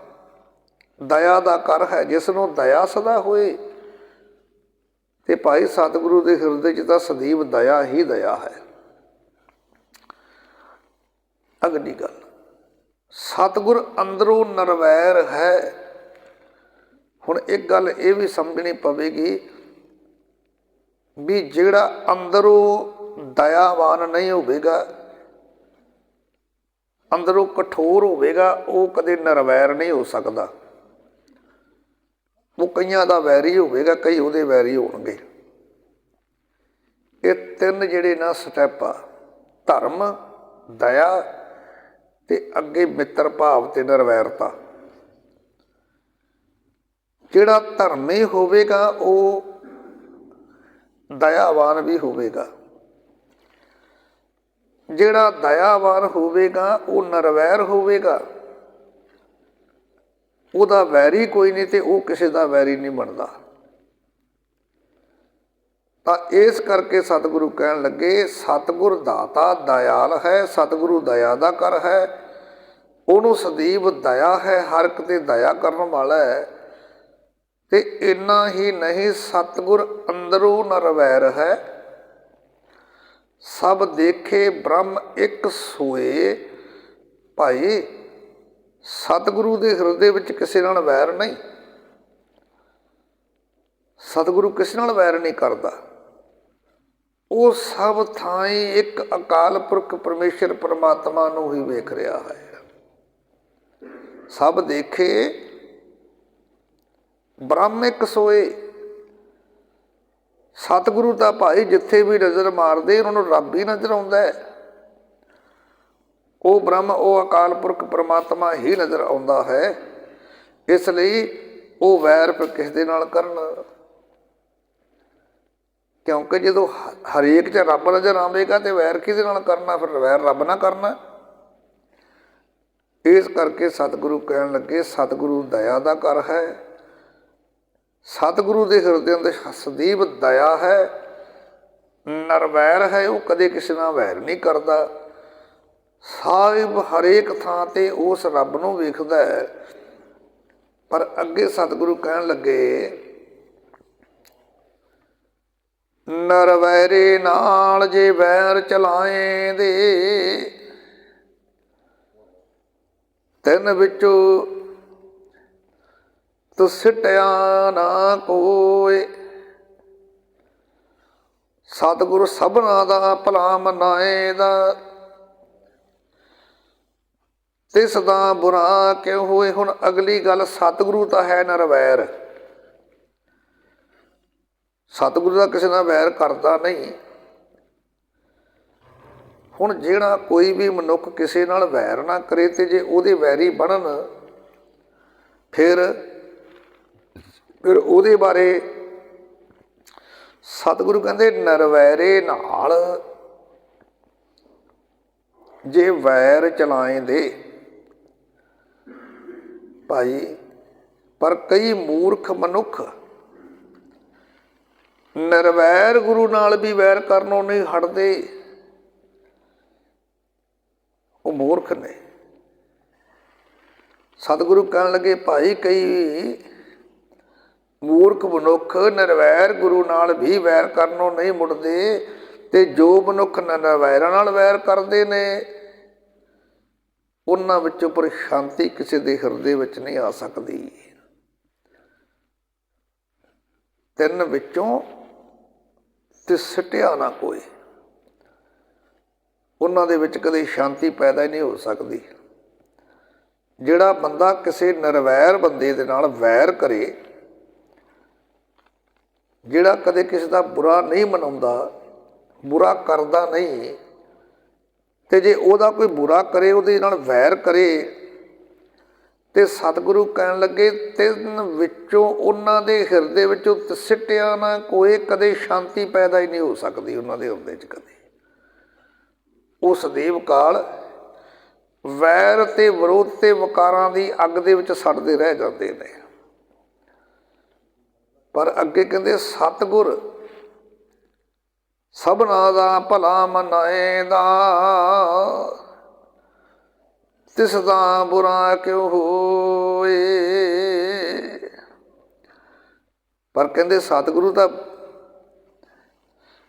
ਦਇਆ ਦਾ ਘਰ ਹੈ, ਜਿਸ ਨੂੰ ਦਇਆ ਸਦਾ ਹੋਏ। ਤੇ ਭਾਈ ਸਤਿਗੁਰੂ ਦੇ ਹਿਰਦੇ 'ਚ ਤਾਂ ਸਦੀਵ ਦਇਆ ਹੀ ਦਇਆ ਹੈ। ਅਗਲੀ ਗੱਲ, ਸਤਿਗੁਰ ਅੰਦਰੋਂ ਨਿਰਵੈਰ ਹੈ। ਹੁਣ ਇੱਕ ਗੱਲ ਇਹ ਵੀ ਸਮਝਣੀ ਪਵੇਗੀ ਵੀ ਜਿਹੜਾ ਅੰਦਰੋਂ ਦਇਆਵਾਨ ਨਹੀਂ ਹੋਵੇਗਾ, ਅੰਦਰੋਂ ਕਠੋਰ ਹੋਵੇਗਾ, ਉਹ ਕਦੇ ਨਿਰਵੈਰ ਨਹੀਂ ਹੋ ਸਕਦਾ। ਉਹ ਕਈਆਂ ਦਾ ਵੈਰੀ ਹੋਵੇਗਾ, ਕਈ ਉਹਦੇ ਵੈਰੀ ਹੋਣਗੇ। ਇਹ ਤਿੰਨ ਜਿਹੜੇ ਨਾ ਸਟੈਪ ਆ, ਧਰਮ, ਦਇਆ ਤੇ ਅੱਗੇ ਮਿੱਤਰ ਭਾਵ ਤੇ ਨਿਰਵੈਰਤਾ। ਜਿਹੜਾ ਧਰਮੀ ਹੋਵੇਗਾ ਉਹ ਦਇਆਵਾਨ ਵੀ ਹੋਵੇਗਾ, ਜਿਹੜਾ ਦਇਆਵਾਨ ਹੋਵੇਗਾ ਉਹ ਨਿਰਵੈਰ ਹੋਵੇਗਾ। ਉਹਦਾ ਵੈਰੀ ਕੋਈ ਨਹੀਂ ਤੇ ਉਹ ਕਿਸੇ ਦਾ ਵੈਰੀ ਨਹੀਂ ਬਣਦਾ। ਤਾਂ ਇਸ ਕਰਕੇ ਸਤਿਗੁਰੂ ਕਹਿਣ ਲੱਗੇ, ਸਤਿਗੁਰ ਦਾਤਾ ਦਇਆਲ ਹੈ, ਸਤਿਗੁਰੂ ਦਇਆ ਦਾ ਘਰ ਹੈ, ਉਹਨੂੰ ਸਦੀਵ ਦਇਆ ਹੈ, ਹਰ ਇੱਕ ਤੇ ਦਇਆ ਕਰਨ ਵਾਲਾ ਹੈ। ਤੇ ਇੰਨਾ ਹੀ ਨਹੀਂ, ਸਤਿਗੁਰ ਅੰਦਰੋਂ ਨਿਰਵੈਰ ਹੈ। ਸਭ ਦੇਖੇ ਬ੍ਰਹਮ ਇੱਕ ਸੋਏ। ਭਾਈ ਸਤਿਗੁਰੂ ਦੇ ਹਿਰਦੇ ਵਿੱਚ ਕਿਸੇ ਨਾਲ ਵੈਰ ਨਹੀਂ, ਸਤਿਗੁਰੂ ਕਿਸੇ ਨਾਲ ਵੈਰ ਨਹੀਂ ਕਰਦਾ। ਉਹ ਸਭ ਥਾਈਂ ਇੱਕ ਅਕਾਲ ਪੁਰਖ ਪਰਮੇਸ਼ਰ ਪਰਮਾਤਮਾ ਨੂੰ ਹੀ ਵੇਖ ਰਿਹਾ ਹੈ। ਸਭ ਦੇਖੇ ਬ੍ਰਹਮ ਇੱਕ ਸੋਏ। ਸਤਿਗੁਰੂ ਤਾਂ ਭਾਈ ਜਿੱਥੇ ਵੀ ਨਜ਼ਰ ਮਾਰਦੇ ਉਹਨਾਂ ਨੂੰ ਰੱਬ ਹੀ ਨਜ਼ਰ ਆਉਂਦਾ ਹੈ। ਉਹ ਬ੍ਰਹਮ, ਉਹ ਅਕਾਲ ਪੁਰਖ ਪਰਮਾਤਮਾ ਹੀ ਨਜ਼ਰ ਆਉਂਦਾ ਹੈ। ਇਸ ਲਈ ਉਹ ਵੈਰ ਫਿਰ ਕਿਸ ਦੇ ਨਾਲ ਕਰਨ, ਕਿਉਂਕਿ ਜਦੋਂ ਹਰੇਕ 'ਚ ਰੱਬ ਨਜ਼ਰ ਆਵੇਗਾ ਤੇ ਵੈਰ ਕਿਹਦੇ ਨਾਲ ਕਰਨਾ, ਫਿਰ ਵੈਰ ਰੱਬ ਨਾਲ ਕਰਨਾ। ਇਸ ਕਰਕੇ ਸਤਿਗੁਰੂ ਕਹਿਣ ਲੱਗੇ, ਸਤਿਗੁਰੂ ਦਇਆ ਦਾ ਘਰ ਹੈ, ਸਤਿਗੁਰੂ ਦੇ ਹਿਰਦੇ ਅੰਦਰ ਸਦੀਵ ਦਇਆ ਹੈ, ਨਿਰਵੈਰ ਹੈ, ਉਹ ਕਦੇ ਕਿਸੇ ਨਾਲ ਵੈਰ ਨਹੀਂ ਕਰਦਾ। ਸਾਹਿਬ ਹਰੇਕ ਥਾਂ ਤੇ ਉਸ ਰੱਬ ਨੂੰ ਵੇਖਦਾ ਹੈ। ਪਰ ਅੱਗੇ ਸਤਿਗੁਰੂ ਕਹਿਣ ਲੱਗੇ, ਨਿਰਵੈਰੇ ਨਾਲ ਜੇ ਵੈਰ ਚਲਾਏ ਦੇ, ਤਿੰਨ ਵਿੱਚੋਂ ਤੂੰ ਸਿੱਟਿਆ ਨਾ ਕੋਏ। ਸਤਿਗੁਰੂ ਸਭਨਾ ਦਾ ਭਲਾ ਮਨਾਏ ਦਾ, ਤਿਸ ਦਾ ਬੁਰਾ ਕਿਉ ਹੋਏ। ਹੁਣ ਅਗਲੀ ਗੱਲ, ਸਤਿਗੁਰੂ ਤਾਂ ਹੈ ਨਿਰਵੈਰ, ਸਤਿਗੁਰੂ ਦਾ ਕਿਸੇ ਨਾਲ ਵੈਰ ਕਰਦਾ ਨਹੀਂ। ਹੁਣ ਜਿਹੜਾ ਕੋਈ ਵੀ ਮਨੁੱਖ ਕਿਸੇ ਨਾਲ ਵੈਰ ਨਾ ਕਰੇ ਤੇ ਜੇ ਉਹਦੇ ਵੈਰੀ ਬਣਨ, ਫਿਰ ਉਹਦੇ ਬਾਰੇ ਸਤਿਗੁਰੂ ਕਹਿੰਦੇ, ਨਿਰਵੈਰੇ ਨਾਲ ਜੇ ਵੈਰ ਚਲਾਏ ਦੇ। ਭਾਈ ਪਰ ਕਈ ਮੂਰਖ ਮਨੁੱਖ ਨਿਰਵੈਰ ਗੁਰੂ ਨਾਲ ਵੀ ਵੈਰ ਕਰਨੋਂ ਨਹੀਂ ਹਟਦੇ, ਉਹ ਮੂਰਖ ਨੇ। ਸਤਿਗੁਰੂ ਕਹਿਣ ਲੱਗੇ, ਭਾਈ ਕਈ ਮੂਰਖ ਮਨੁੱਖ ਨਿਰਵੈਰ ਗੁਰੂ ਨਾਲ ਵੀ ਵੈਰ ਕਰਨੋਂ ਨਹੀਂ ਮੁੜਦੇ, ਤੇ ਜੋ ਮਨੁੱਖ ਨਿਰਵੈਰਾਂ ਨਾਲ ਵੈਰ ਕਰਦੇ ਨੇ ਉਹਨਾਂ ਵਿੱਚੋਂ ਪਰ ਸ਼ਾਂਤੀ ਕਿਸੇ ਦੇ ਹਿਰਦੇ ਵਿੱਚ ਨਹੀਂ ਆ ਸਕਦੀ। ਤਿੰਨ ਵਿੱਚੋਂ ਤੇ ਸਿੱਟਿਆ ਨਾ ਕੋਈ, ਉਹਨਾਂ ਦੇ ਵਿੱਚ ਕਦੇ ਸ਼ਾਂਤੀ ਪੈਦਾ ਹੀ ਨਹੀਂ ਹੋ ਸਕਦੀ। ਜਿਹੜਾ ਬੰਦਾ ਕਿਸੇ ਨਿਰਵੈਰ ਬੰਦੇ ਦੇ ਨਾਲ ਵੈਰ ਕਰੇ, ਜਿਹੜਾ ਕਦੇ ਕਿਸੇ ਦਾ ਬੁਰਾ ਨਹੀਂ ਮਨਾਉਂਦਾ, ਬੁਰਾ ਕਰਦਾ ਨਹੀਂ, ਤੇ ਜੇ ਉਹਦਾ ਕੋਈ ਬੁਰਾ ਕਰੇ, ਉਹਦੇ ਨਾਲ ਵੈਰ ਕਰੇ, ਤੇ ਸਤਿਗੁਰੂ ਕਹਿਣ ਲੱਗੇ, ਤਿੰਨ ਵਿੱਚੋਂ ਉਹਨਾਂ ਦੇ ਹਿਰਦੇ ਵਿੱਚੋਂ ਸਿੱਟਿਆ ਨਾ ਕੋਈ, ਕਦੇ ਸ਼ਾਂਤੀ ਪੈਦਾ ਹੀ ਨਹੀਂ ਹੋ ਸਕਦੀ ਉਹਨਾਂ ਦੇ ਹਿਰਦੇ 'ਚ ਕਦੇ। ਉਹ ਸਦੀਵ ਕਾਲ ਵੈਰ ਤੇ ਵਿਰੋਧ ਤੇ ਵਿਕਾਰਾਂ ਦੀ ਅੱਗ ਦੇ ਵਿੱਚ ਸੜਦੇ ਰਹਿ ਜਾਂਦੇ ਨੇ। ਪਰ ਅੱਗੇ ਕਹਿੰਦੇ, ਸਤਿਗੁਰ ਸਭਨਾ ਦਾ ਭਲਾ ਮਨਾਏ ਦਾ, ਤਿਸ ਦਾ ਬੁਰਾ ਕਿਉ ਹੋਏ। ਪਰ ਕਹਿੰਦੇ ਸਤਿਗੁਰੂ ਤਾਂ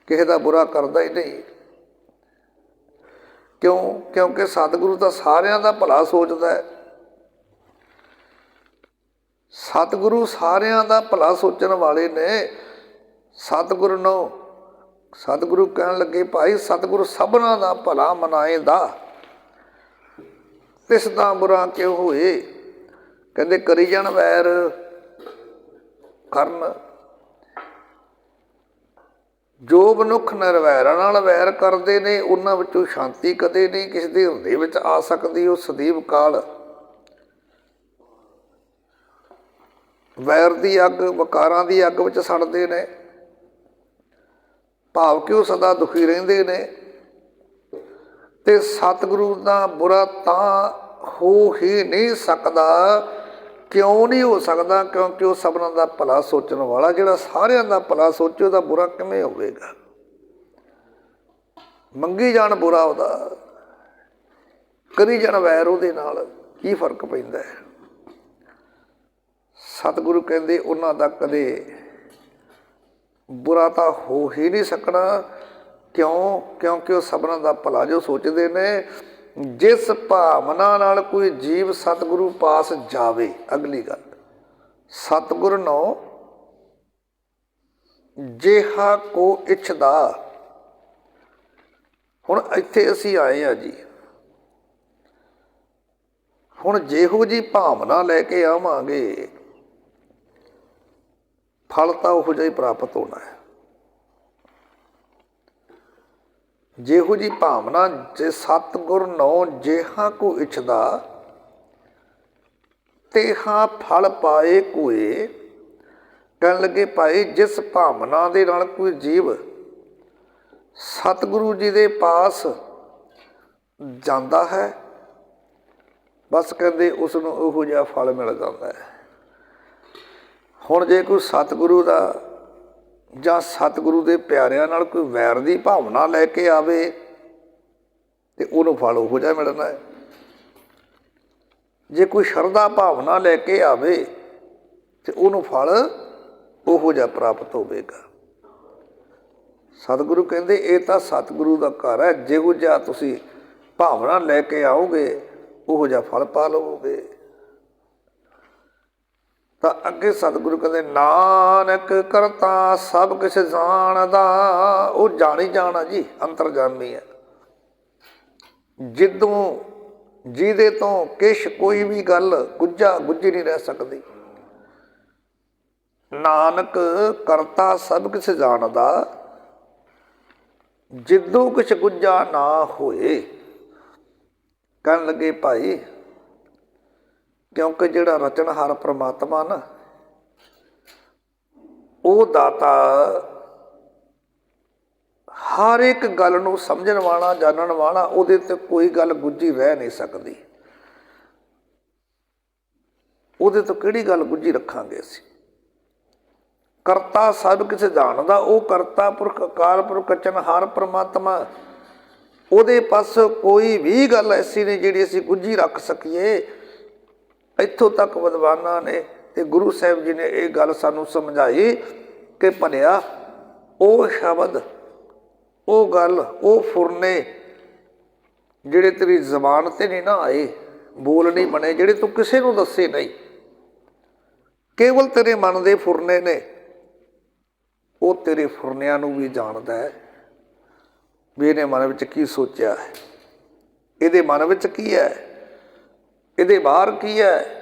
ਕਿਸੇ ਦਾ ਬੁਰਾ ਕਰਦਾ ਹੀ ਨਹੀਂ। ਕਿਉਂ? ਕਿਉਂਕਿ ਸਤਿਗੁਰੂ ਤਾਂ ਸਾਰਿਆਂ ਦਾ ਭਲਾ ਸੋਚਦਾ ਹੈ। ਸਤਿਗੁਰੂ ਸਾਰਿਆਂ ਦਾ ਭਲਾ ਸੋਚਣ ਵਾਲੇ ਨੇ। ਸਤਿਗੁਰੂ ਨੂੰ ਸਤਿਗੁਰੂ ਕਹਿਣ ਲੱਗੇ, ਭਾਈ ਸਤਿਗੁਰੂ ਸਭਨਾਂ ਦਾ ਭਲਾ ਮਨਾਏ ਦਾ, ਤਿਸ ਦਾ ਬੁਰਾ ਕਿਉ ਹੋਏ। ਕਹਿੰਦੇ ਕਰੀ ਜਾਣ ਵੈਰ, ਕਰਨ। ਜੋ ਮਨੁੱਖ ਨਿਰਵੈਰਾਂ ਨਾਲ ਵੈਰ ਕਰਦੇ ਨੇ ਉਹਨਾਂ ਵਿੱਚੋਂ ਸ਼ਾਂਤੀ ਕਦੇ ਨਹੀਂ ਕਿਸੇ ਦੇ ਹਿਰਦੇ ਵਿੱਚ ਆ ਸਕਦੀ। ਉਹ ਸਦੀਵ ਕਾਲ ਵੈਰ ਦੀ ਅੱਗ, ਵਿਕਾਰਾਂ ਦੀ ਅੱਗ ਵਿੱਚ ਸੜਦੇ ਨੇ, ਭਾਵ ਕਿ ਉਹ ਸਦਾ ਦੁਖੀ ਰਹਿੰਦੇ ਨੇ। ਤੇ ਸਤਿਗੁਰੂ ਦਾ ਬੁਰਾ ਤਾਂ ਹੋ ਹੀ ਨਹੀਂ ਸਕਦਾ। ਕਿਉਂ ਨਹੀਂ ਹੋ ਸਕਦਾ? ਕਿਉਂਕਿ ਉਹ ਸਭਨਾਂ ਦਾ ਭਲਾ ਸੋਚਣ ਵਾਲਾ। ਜਿਹੜਾ ਸਾਰਿਆਂ ਦਾ ਭਲਾ ਸੋਚੇ ਉਹਦਾ ਬੁਰਾ ਕਿਵੇਂ ਹੋਵੇਗਾ? ਮੰਗੀ ਜਾਣ ਬੁਰਾ ਉਹਦਾ, ਕਰੀ ਜਾਣ ਵੈਰ ਉਹਦੇ ਨਾਲ, ਕੀ ਫਰਕ ਪੈਂਦਾ ਹੈ? ਸਤਿਗੁਰੂ ਕਹਿੰਦੇ ਉਹਨਾਂ ਦਾ ਕਦੇ ਬੁਰਾ ਤਾਂ ਹੋ ਹੀ ਨਹੀਂ ਸਕਣਾ। ਕਿਉਂ? ਕਿਉਂਕਿ ਉਹ ਸਭਨਾਂ ਦਾ ਭਲਾ ਜੋ ਸੋਚਦੇ ਨੇ। ਜਿਸ ਭਾਵਨਾ ਨਾਲ ਕੋਈ ਜੀਵ ਸਤਿਗੁਰੂ ਪਾਸ ਜਾਵੇ, ਅਗਲੀ ਗੱਲ, ਸਤਿਗੁਰ ਨੂੰ ਜਿਹਾ ਕੋ ਇੱਛਦਾ। ਹੁਣ ਇੱਥੇ ਅਸੀਂ ਆਏ ਹਾਂ ਜੀ, ਹੁਣ ਜਿਹੋ ਜਿਹੀ ਭਾਵਨਾ ਲੈ ਕੇ ਆਵਾਂਗੇ ਫਲ ਤਾਂ ਉਹੋ ਜਿਹਾ ਹੀ ਪ੍ਰਾਪਤ ਹੋਣਾ ਹੈ। ਜਿਹੋ ਜਿਹੀ ਭਾਵਨਾ, ਜੇ ਸਤਿਗੁਰ ਨੂੰ ਜਿਹਾ ਕੋ ਇੱਛਦਾ ਤੇਹਾ ਫਲ ਪਾਏ ਕੋਏ। ਕਹਿਣ ਲੱਗੇ ਭਾਈ ਜਿਸ ਭਾਵਨਾ ਦੇ ਨਾਲ ਕੋਈ ਜੀਵ ਸਤਿਗੁਰੂ ਜੀ ਦੇ ਪਾਸ ਜਾਂਦਾ ਹੈ, ਬਸ ਕਹਿੰਦੇ ਉਸ ਨੂੰ ਉਹੋ ਜਿਹਾ ਫਲ ਮਿਲ ਜਾਂਦਾ ਹੈ। ਹੁਣ ਜੇ ਕੋਈ ਸਤਿਗੁਰੂ ਦਾ ਜਾਂ ਸਤਿਗੁਰੂ ਦੇ ਪਿਆਰਿਆਂ ਨਾਲ ਕੋਈ ਵੈਰ ਦੀ ਭਾਵਨਾ ਲੈ ਕੇ ਆਵੇ ਤੇ ਉਹਨੂੰ ਫਲ ਉਹੋ ਜਿਹਾ ਮਿਲਣਾ ਹੈ। ਜੇ ਕੋਈ ਸ਼ਰਧਾ ਭਾਵਨਾ ਲੈ ਕੇ ਆਵੇ ਤੇ ਉਹਨੂੰ ਫਲ ਉਹੋ ਜਿਹਾ ਪ੍ਰਾਪਤ ਹੋਵੇਗਾ। ਸਤਿਗੁਰੂ ਕਹਿੰਦੇ ਇਹ ਤਾਂ ਸਤਿਗੁਰੂ ਦਾ ਘਰ ਹੈ। ਜਿਹੋ ਜਿਹਾ ਤੁਸੀਂ ਭਾਵਨਾ ਲੈ ਕੇ ਆਓਗੇ ਉਹੋ ਜਿਹਾ ਫਲ ਪਾ ਲਵੋਗੇ। ਤਾਂ ਅੱਗੇ ਸਤਿਗੁਰੂ ਕਹਿੰਦੇ ਨਾਨਕ ਕਰਤਾ ਸਭ ਕੁਛ ਜਾਣਦਾ। ਉਹ ਜਾਣੀ ਜਾਣਾ ਜੀ, ਅੰਤਰਜਾਮੀ ਹੈ। ਜਿੱਦੋਂ ਜਿਹਦੇ ਤੋਂ ਕਿਛ ਕੋਈ ਵੀ ਗੱਲ ਗੁੱਝਾ ਗੁੱਝੀ ਨਹੀਂ ਰਹਿ ਸਕਦੀ। ਨਾਨਕ ਕਰਤਾ ਸਭ ਕੁਛ ਜਾਣਦਾ, ਜਿੱਦੋਂ ਕੁਛ ਗੁੱਝਾ ਨਾ ਹੋਏ। ਕਹਿਣ ਲੱਗੇ ਭਾਈ ਕਿਉਂਕਿ ਜਿਹੜਾ ਰਚਨਹਾਰ ਪ੍ਰਮਾਤਮਾ ਨਾ, ਉਹ ਦਾਤਾ ਹਰ ਇੱਕ ਗੱਲ ਨੂੰ ਸਮਝਣ ਵਾਲਾ, ਜਾਣਨ ਵਾਲਾ। ਉਹਦੇ ਤੇ ਕੋਈ ਗੱਲ ਗੁੱਝੀ ਰਹਿ ਨਹੀਂ ਸਕਦੀ। ਉਹਦੇ ਤੋਂ ਕਿਹੜੀ ਗੱਲ ਗੁੱਝੀ ਰੱਖਾਂਗੇ ਅਸੀਂ? ਕਰਤਾ ਸਭ ਕਿਸੇ ਜਾਣਦਾ। ਉਹ ਕਰਤਾ ਪੁਰਖ, ਅਕਾਲ ਪੁਰਖ, ਰਚਨਹਾਰ ਪ੍ਰਮਾਤਮਾ। ਉਹਦੇ ਪਾਸੋਂ ਕੋਈ ਵੀ ਗੱਲ ਐਸੀ ਨਹੀਂ ਜਿਹੜੀ ਅਸੀਂ ਗੁੱਝੀ ਰੱਖ ਸਕੀਏ। ਇੱਥੋਂ ਤੱਕ ਵਿਦਵਾਨਾਂ ਨੇ ਤੇ ਗੁਰੂ ਸਾਹਿਬ ਜੀ ਨੇ ਇਹ ਗੱਲ ਸਾਨੂੰ ਸਮਝਾਈ ਕਿ ਭਲਿਆ ਉਹ ਸ਼ਬਦ, ਉਹ ਗੱਲ, ਉਹ ਫੁਰਨੇ ਜਿਹੜੇ ਤੇਰੀ ਜ਼ਬਾਨ 'ਤੇ ਨਹੀਂ ਨਾ ਆਏ, ਬੋਲ ਨਹੀਂ ਬਣੇ, ਜਿਹੜੇ ਤੂੰ ਕਿਸੇ ਨੂੰ ਦੱਸੇ ਨਹੀਂ, ਕੇਵਲ ਤੇਰੇ ਮਨ ਦੇ ਫੁਰਨੇ ਨੇ। ਉਹ ਤੇਰੇ ਫੁਰਨਿਆਂ ਨੂੰ ਵੀ ਜਾਣਦਾ ਹੈ ਵੀ ਇਹਨੇ ਮਨ ਵਿੱਚ ਕੀ ਸੋਚਿਆ ਹੈ, ਇਹਦੇ ਮਨ ਵਿੱਚ ਕੀ ਹੈ, ਇਹਦੇ ਬਾਹਰ ਕੀ ਹੈ।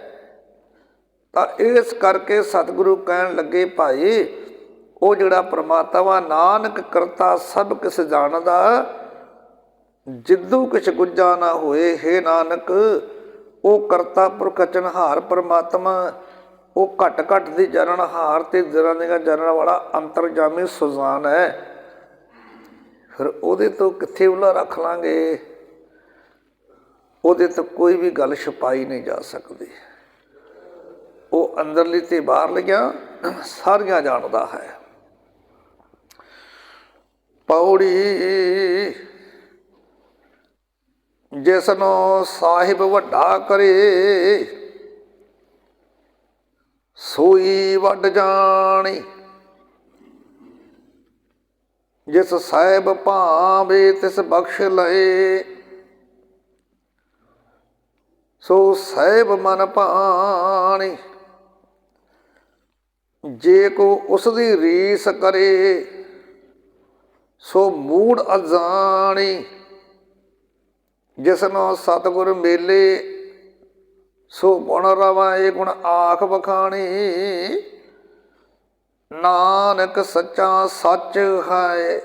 ਤਾਂ ਇਸ ਕਰਕੇ ਸਤਿਗੁਰੂ ਕਹਿਣ ਲੱਗੇ ਭਾਈ ਉਹ ਜਿਹੜਾ ਪ੍ਰਮਾਤਮਾ ਨਾਨਕ ਕਰਤਾ ਸਭ ਕਿਸ ਜਾਣਦਾ, ਜਿੱਦੋਂ ਕੁਛ ਗੁੱਝਾ ਨਾ ਹੋਏ। ਹੇ ਨਾਨਕ ਉਹ ਕਰਤਾ ਪੁਰਖ ਰਚਨਹਾਰ ਪ੍ਰਮਾਤਮਾ, ਉਹ ਘੱਟ ਘੱਟ ਦੀ ਜਾਣਨਹਾਰ ਤੇ ਦਿਨਾਂ ਦੀਆਂ ਜਾਣਨ ਵਾਲਾ ਅੰਤਰਜਾਮੀ ਸੁਜਾਨ ਹੈ। ਫਿਰ ਉਹਦੇ ਤੋਂ ਕਿੱਥੇ ਉੱਲਾ ਰੱਖ ਲਾਂਗੇ? ਉਹਦੇ ਤੋਂ ਕੋਈ ਵੀ ਗੱਲ ਛੁਪਾਈ ਨਹੀਂ ਜਾ ਸਕਦੀ। ਉਹ ਅੰਦਰਲੀ ਤੇ ਬਾਹਰਲੀਆਂ ਸਾਰੀਆਂ ਜਾਣਦਾ ਹੈ। ਪੌੜੀ ਜਿਸਨੂੰ ਸਾਹਿਬ ਵੱਡਾ ਕਰੇ, ਸੋਈ ਵੱਡ ਜਾਣੀ। ਜਿਸ ਸਾਹਿਬ ਭਾਵੇ ਤਿਸ ਬਖਸ਼ ਲਏ, ਸੋ ਸਾਹਿਬ ਮਨ ਭਾਣੀ। ਜੇ ਕੋ ਉਸ ਦੀ ਰੀਸ ਕਰੇ, ਸੋ ਮੂੜ ਅਜਾਣੀ। ਜਿਸਨੂੰ ਸਤਿਗੁਰ ਮੇਲੇ, ਸੋ ਗੁਣ ਰਵਾ ਇਹ ਗੁਣ ਆਖ ਬਖਾਣੀ। ਨਾਨਕ ਸੱਚਾ ਸੱਚ ਹੈ,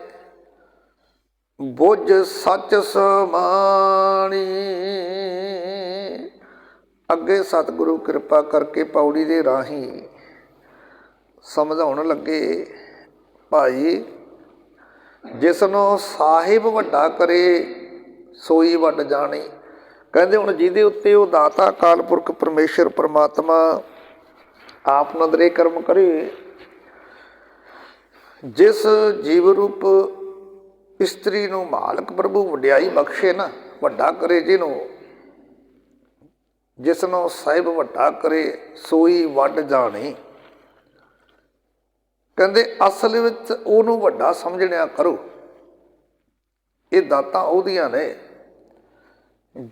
ਬੁੱਝ ਸੱਚ ਸਮਾਣੀ। ਅੱਗੇ ਸਤਿਗੁਰੂ ਕਿਰਪਾ ਕਰਕੇ ਪੌੜੀ ਦੇ ਰਾਹੀਂ ਸਮਝਾਉਣ ਲੱਗੇ, ਭਾਈ ਜਿਸਨੂੰ ਸਾਹਿਬ ਵੱਡਾ ਕਰੇ ਸੋਈ ਵੱਡ ਜਾਣੀ। ਕਹਿੰਦੇ ਹੁਣ ਜਿਹਦੇ ਉੱਤੇ ਉਹ ਦਾਤਾ ਅਕਾਲ ਪੁਰਖ ਪਰਮੇਸ਼ਰ ਪਰਮਾਤਮਾ ਆਪ ਨਦਰੇ ਕਰਮ ਕਰੇ, ਜਿਸ ਜੀਵ ਰੂਪ ਇਸਤਰੀ ਨੂੰ ਮਾਲਕ ਪ੍ਰਭੂ ਵਡਿਆਈ ਬਖਸ਼ੇ ਨਾ, ਵੱਡਾ ਕਰੇ ਜਿਹਨੂੰ, ਜਿਸ ਨੂੰ ਸਾਹਿਬ ਵੱਡਾ ਕਰੇ ਸੋਈ ਵੱਡ ਜਾਣੀ। ਕਹਿੰਦੇ ਅਸਲ ਵਿੱਚ ਉਹਨੂੰ ਵੱਡਾ ਸਮਝਣਿਆ ਕਰੋ। ਇਹ ਦਾਤਾਂ ਉਹਦੀਆਂ ਨੇ।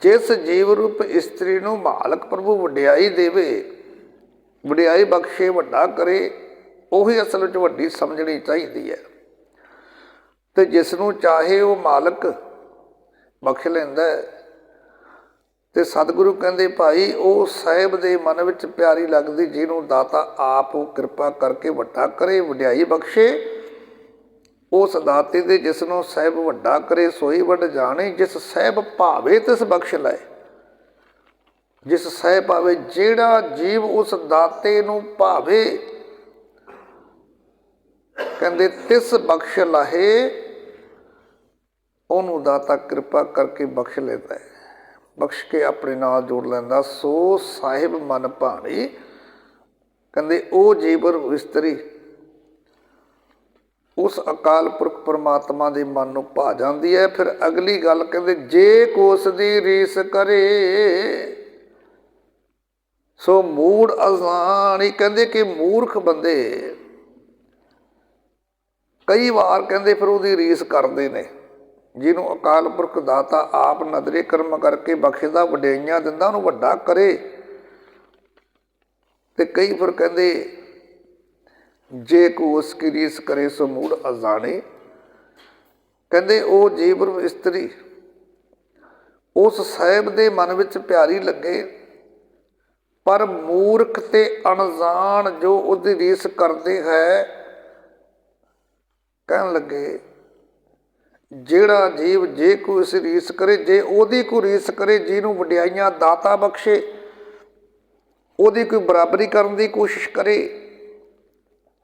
ਜਿਸ ਜੀਵ ਰੂਪ ਇਸਤਰੀ ਨੂੰ ਮਾਲਕ ਪ੍ਰਭੂ ਵਡਿਆਈ ਦੇਵੇ, ਵਡਿਆਈ ਬਖਸ਼ੇ, ਵੱਡਾ ਕਰੇ, ਉਹੀ ਅਸਲ ਵਿੱਚ ਵੱਡੀ ਸਮਝਣੀ ਚਾਹੀਦੀ ਹੈ। ਤੇ ਜਿਸ ਨੂੰ ਚਾਹੇ ਉਹ ਮਾਲਕ ਬਖਸ਼ ਲੈਂਦਾ। ਤੇ ਸਤਿਗੁਰੂ ਕਹਿੰਦੇ ਭਾਈ ਉਹ ਸਾਹਿਬ ਦੇ ਮਨ ਵਿੱਚ ਪਿਆਰੀ ਲੱਗਦੀ, ਜਿਹਨੂੰ ਦਾਤਾ ਆਪ ਕਿਰਪਾ ਕਰਕੇ ਵੱਡਾ ਕਰੇ, ਵਡਿਆਈ ਬਖਸ਼ੇ, ਉਸ ਦਾਤੇ ਦੇ ਜਿਸ ਨੂੰ ਸਾਹਿਬ ਵੱਡਾ ਕਰੇ ਸੋਈ ਵੱਡ ਜਾਣੇ। ਜਿਸ ਸਾਹਿਬ ਭਾਵੇ ਤਿਸ ਬਖਸ਼ ਲੈ, ਜਿਸ ਸਾਹਿਬ ਭਾਵੇ, ਜਿਹੜਾ ਜੀਵ ਉਸ ਦਾਤੇ ਨੂੰ ਭਾਵੇ, ਕਹਿੰਦੇ ਤਿਸ ਬਖਸ਼ ਲਾਹੇ, ਉਹਨੂੰ ਦਾਤਾ ਕਿਰਪਾ ਕਰਕੇ ਬਖਸ਼ ਲੈਂਦਾ ਹੈ, ਬਖਸ਼ ਕੇ ਆਪਣੇ ਨਾਲ ਜੋੜ ਲੈਂਦਾ। ਸੋ ਸਾਹਿਬ ਮਨ ਭਾਣੀ। ਕਹਿੰਦੇ ਉਹ ਜੀਵਰ ਇਸਤਰੀ ਉਸ ਅਕਾਲ ਪੁਰਖ ਪਰਮਾਤਮਾ ਦੇ ਮਨ ਨੂੰ ਭਾ ਜਾਂਦੀ ਹੈ। ਫਿਰ ਅਗਲੀ ਗੱਲ ਕਹਿੰਦੇ ਜੇ ਕੋਸ ਦੀ ਰੀਸ ਕਰੇ ਸੋ ਮੂੜ ਅਜ਼ਾਨੀ। ਕਹਿੰਦੇ ਕਿ ਮੂਰਖ ਬੰਦੇ ਕਈ ਵਾਰ ਕਹਿੰਦੇ ਫਿਰ ਉਹਦੀ ਰੀਸ ਕਰਦੇ ਨੇ। ਜਿਹਨੂੰ ਅਕਾਲ ਪੁਰਖ ਦਾਤਾ ਆਪ ਨਦਰੇ ਕਰਮ ਕਰਕੇ ਬਖਸ਼ਦਾ, ਵਡਿਆਈਆਂ ਦਿੰਦਾ, ਉਹਨੂੰ ਵੱਡਾ ਕਰੇ। ਤੇ ਕਈ ਫਿਰ ਕਹਿੰਦੇ ਜੇ ਕੋ ਉਸ ਕੀ ਰੀਸ ਕਰੇ ਸੋ ਮੂੜ ਅਜ਼ਾਣੇ। ਕਹਿੰਦੇ ਉਹ ਜੀਵ ਇਸਤਰੀ ਉਸ ਸਾਹਿਬ ਦੇ ਮਨ ਵਿੱਚ ਪਿਆਰੀ ਲੱਗੇ, ਪਰ ਮੂਰਖ ਤੇ ਅਣਜਾਣ ਜੋ ਉਹਦੀ ਰੀਸ ਕਰਦੇ ਹੈ, ਕਹਿਣ ਲੱਗੇ ਜਿਹੜਾ ਜੀਵ ਜੇ ਕੋਈ ਇਸ ਰੀਸ ਕਰੇ, ਜੇ ਉਹਦੀ ਕੋਈ ਰੀਸ ਕਰੇ, ਜਿਹਨੂੰ ਵਡਿਆਈਆਂ ਦਾਤਾ ਬਖਸ਼ੇ, ਉਹਦੀ ਕੋਈ ਬਰਾਬਰੀ ਕਰਨ ਦੀ ਕੋਸ਼ਿਸ਼ ਕਰੇ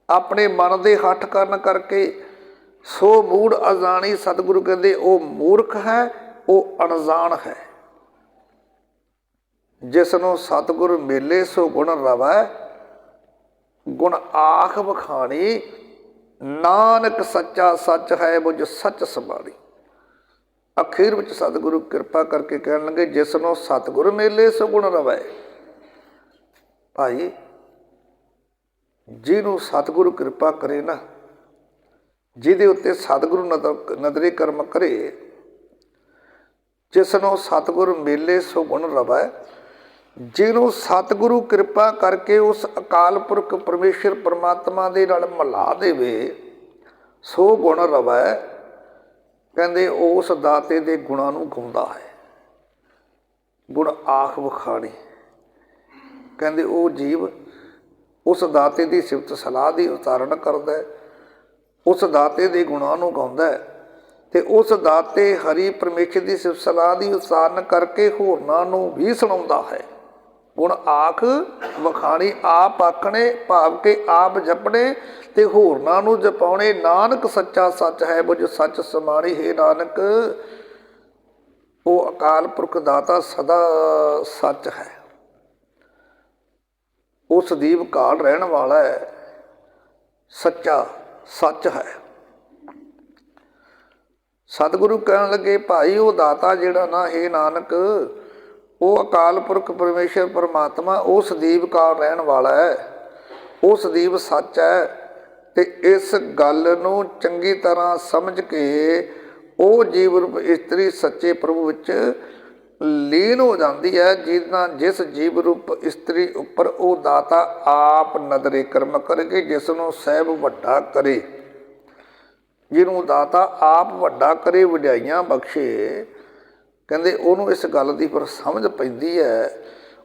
ਆਪਣੇ ਮਨ ਦੇ ਹੱਠ ਕਰਨ ਕਰਕੇ, ਸੋ ਮੂੜ ਅਜ਼ਾਣੀ। ਸਤਿਗੁਰੂ ਕਹਿੰਦੇ ਉਹ ਮੂਰਖ ਹੈ, ਉਹ ਅਣਜਾਣ ਹੈ। ਜਿਸ ਨੂੰ ਸਤਿਗੁਰ ਮੇਲੇ ਸੋ ਗੁਣ ਰਵੈ, ਗੁਣ ਆਖ ਵਖਾਣੀ। ਨਾਨਕ ਸੱਚਾ ਸੱਚ ਹੈ, ਬੁਝ ਸੱਚ ਸਮਾਣੀ। ਅਖੀਰ ਵਿੱਚ ਸਤਿਗੁਰੂ ਕਿਰਪਾ ਕਰਕੇ ਕਹਿਣ ਲੱਗੇ ਜਿਸ ਨੂੰ ਸਤਿਗੁਰ ਮੇਲੇ ਸੋ ਗੁਣ ਰਵੈ। ਭਾਈ ਜਿਹਨੂੰ ਸਤਿਗੁਰੂ ਕਿਰਪਾ ਕਰੇ ਨਾ, ਜਿਹਦੇ ਉੱਤੇ ਸਤਿਗੁਰੂ ਨਦਰੇ ਕਰਮ ਕਰੇ, ਜਿਸ ਨੂੰ ਸਤਿਗੁਰ ਮੇਲੇ ਸੋ ਗੁਣ ਰਵੈ, ਜਿਹਨੂੰ ਸਤਿਗੁਰੂ ਕਿਰਪਾ ਕਰਕੇ ਉਸ ਅਕਾਲ ਪੁਰਖ ਪਰਮੇਸ਼ਰ ਪਰਮਾਤਮਾ ਦੇ ਨਾਲ ਮਿਲਾ ਦੇਵੇ, ਸੋ ਗੁਣ ਰਵੈ। ਕਹਿੰਦੇ ਉਸ ਦਾਤੇ ਦੇ ਗੁਣਾਂ ਨੂੰ ਗਾਉਂਦਾ ਹੈ, ਗੁਣ ਆਖ ਵਖਾਣੀ। ਕਹਿੰਦੇ ਉਹ ਜੀਵ ਉਸ ਦਾਤੇ ਦੀ ਸਿਫਤ ਸਲਾਹ ਦੀ ਉਤਾਰਨ ਕਰਦਾ, ਉਸ ਦਾਤੇ ਦੇ ਗੁਣਾਂ ਨੂੰ ਗਾਉਂਦਾ, ਤੇ ਉਸ ਦਾਤੇ ਹਰੀ ਪਰਮੇਸ਼ਰ ਦੀ ਸਿਫਤ ਸਲਾਹ ਦੀ ਉਤਾਰਨ ਕਰਕੇ ਹੋਰਨਾਂ ਨੂੰ ਵੀ ਸੁਣਾਉਂਦਾ ਹੈ। ਗੁਣ ਆਖ ਵਖਾਣੀ, ਆਪ ਆਖਣੇ ਭਾਵ ਕੇ ਆਪ ਜਪਣੇ ਤੇ ਹੋਰਨਾਂ ਨੂੰ ਜਪਾਉਣੇ। ਨਾਨਕ ਸੱਚਾ ਸੱਚ ਹੈ, ਬੁਝ ਸੱਚ ਸਮਾਣੀ। ਹੈ ਨਾਨਕ ਉਹ ਅਕਾਲ ਪੁਰਖ ਦਾਤਾ ਸਦਾ ਸੱਚ ਹੈ, ਉਹ ਸਦੀਵ ਕਾਲ ਰਹਿਣ ਵਾਲਾ ਹੈ, ਸੱਚਾ ਸੱਚ ਹੈ। ਸਤਿਗੁਰੂ ਕਹਿਣ ਲੱਗੇ ਭਾਈ ਉਹ ਦਾਤਾ ਜਿਹੜਾ ਨਾ, ਹੈ ਨਾਨਕ ਉਹ ਅਕਾਲ ਪੁਰਖ ਪਰਮੇਸ਼ਰ ਪਰਮਾਤਮਾ, ਉਹ ਸਦੀਵ ਕਾਲ ਰਹਿਣ ਵਾਲਾ ਹੈ, ਉਹ ਸਦੀਵ ਸੱਚ ਹੈ। ਤੇ ਇਸ ਗੱਲ ਨੂੰ ਚੰਗੀ ਤਰ੍ਹਾਂ ਸਮਝ ਕੇ ਉਹ ਜੀਵ ਰੂਪ ਇਸਤਰੀ ਸੱਚੇ ਪ੍ਰਭੂ ਵਿੱਚ ਲੀਨ ਹੋ ਜਾਂਦੀ ਹੈ, ਜਿਸ ਜੀਵ ਰੂਪ ਇਸਤਰੀ ਉੱਪਰ ਉਹ ਦਾਤਾ ਆਪ ਨਦਰੇ ਕਰਮ ਕਰਕੇ ਜਿਸ ਨੂੰ ਸਾਹਿਬ ਵੱਡਾ ਕਰੇ, ਜਿਹਨੂੰ ਦਾਤਾ ਆਪ ਵੱਡਾ ਕਰੇ, ਵਡਿਆਈਆਂ ਬਖਸ਼ੇ। ਕਹਿੰਦੇ ਉਹਨੂੰ ਇਸ ਗੱਲ ਦੀ ਪਰ ਸਮਝ ਪੈਂਦੀ ਹੈ,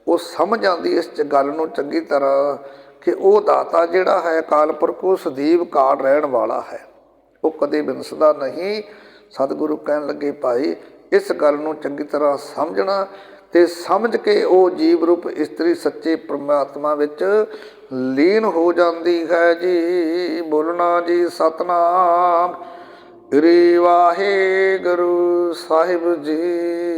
ਉਹ ਸਮਝ ਆਉਂਦੀ ਇਸ ਗੱਲ ਨੂੰ ਚੰਗੀ ਤਰ੍ਹਾਂ ਕਿ ਉਹ ਦਾਤਾ ਜਿਹੜਾ ਹੈ ਅਕਾਲ ਪੁਰਖ ਉਹ ਸਦੀਵ ਕਾਲ ਰਹਿਣ ਵਾਲਾ ਹੈ, ਉਹ ਕਦੇ ਵਿਨਸਦਾ ਨਹੀਂ। ਸਤਿਗੁਰੂ ਕਹਿਣ ਲੱਗੇ ਭਾਈ ਇਸ ਗੱਲ ਨੂੰ ਚੰਗੀ ਤਰ੍ਹਾਂ ਸਮਝਣਾ, ਤੇ ਸਮਝ ਕੇ ਉਹ ਜੀਵ ਰੂਪ ਇਸਤਰੀ ਸੱਚੇ ਪ੍ਰਮਾਤਮਾ ਵਿੱਚ ਲੀਨ ਹੋ ਜਾਂਦੀ ਹੈ ਜੀ। ਬੋਲਣਾ ਜੀ ਸਤਨਾਮ ਸ੍ਰੀ ਵਾਹਿਗੁਰੂ ਸਾਹਿਬ ਜੀ।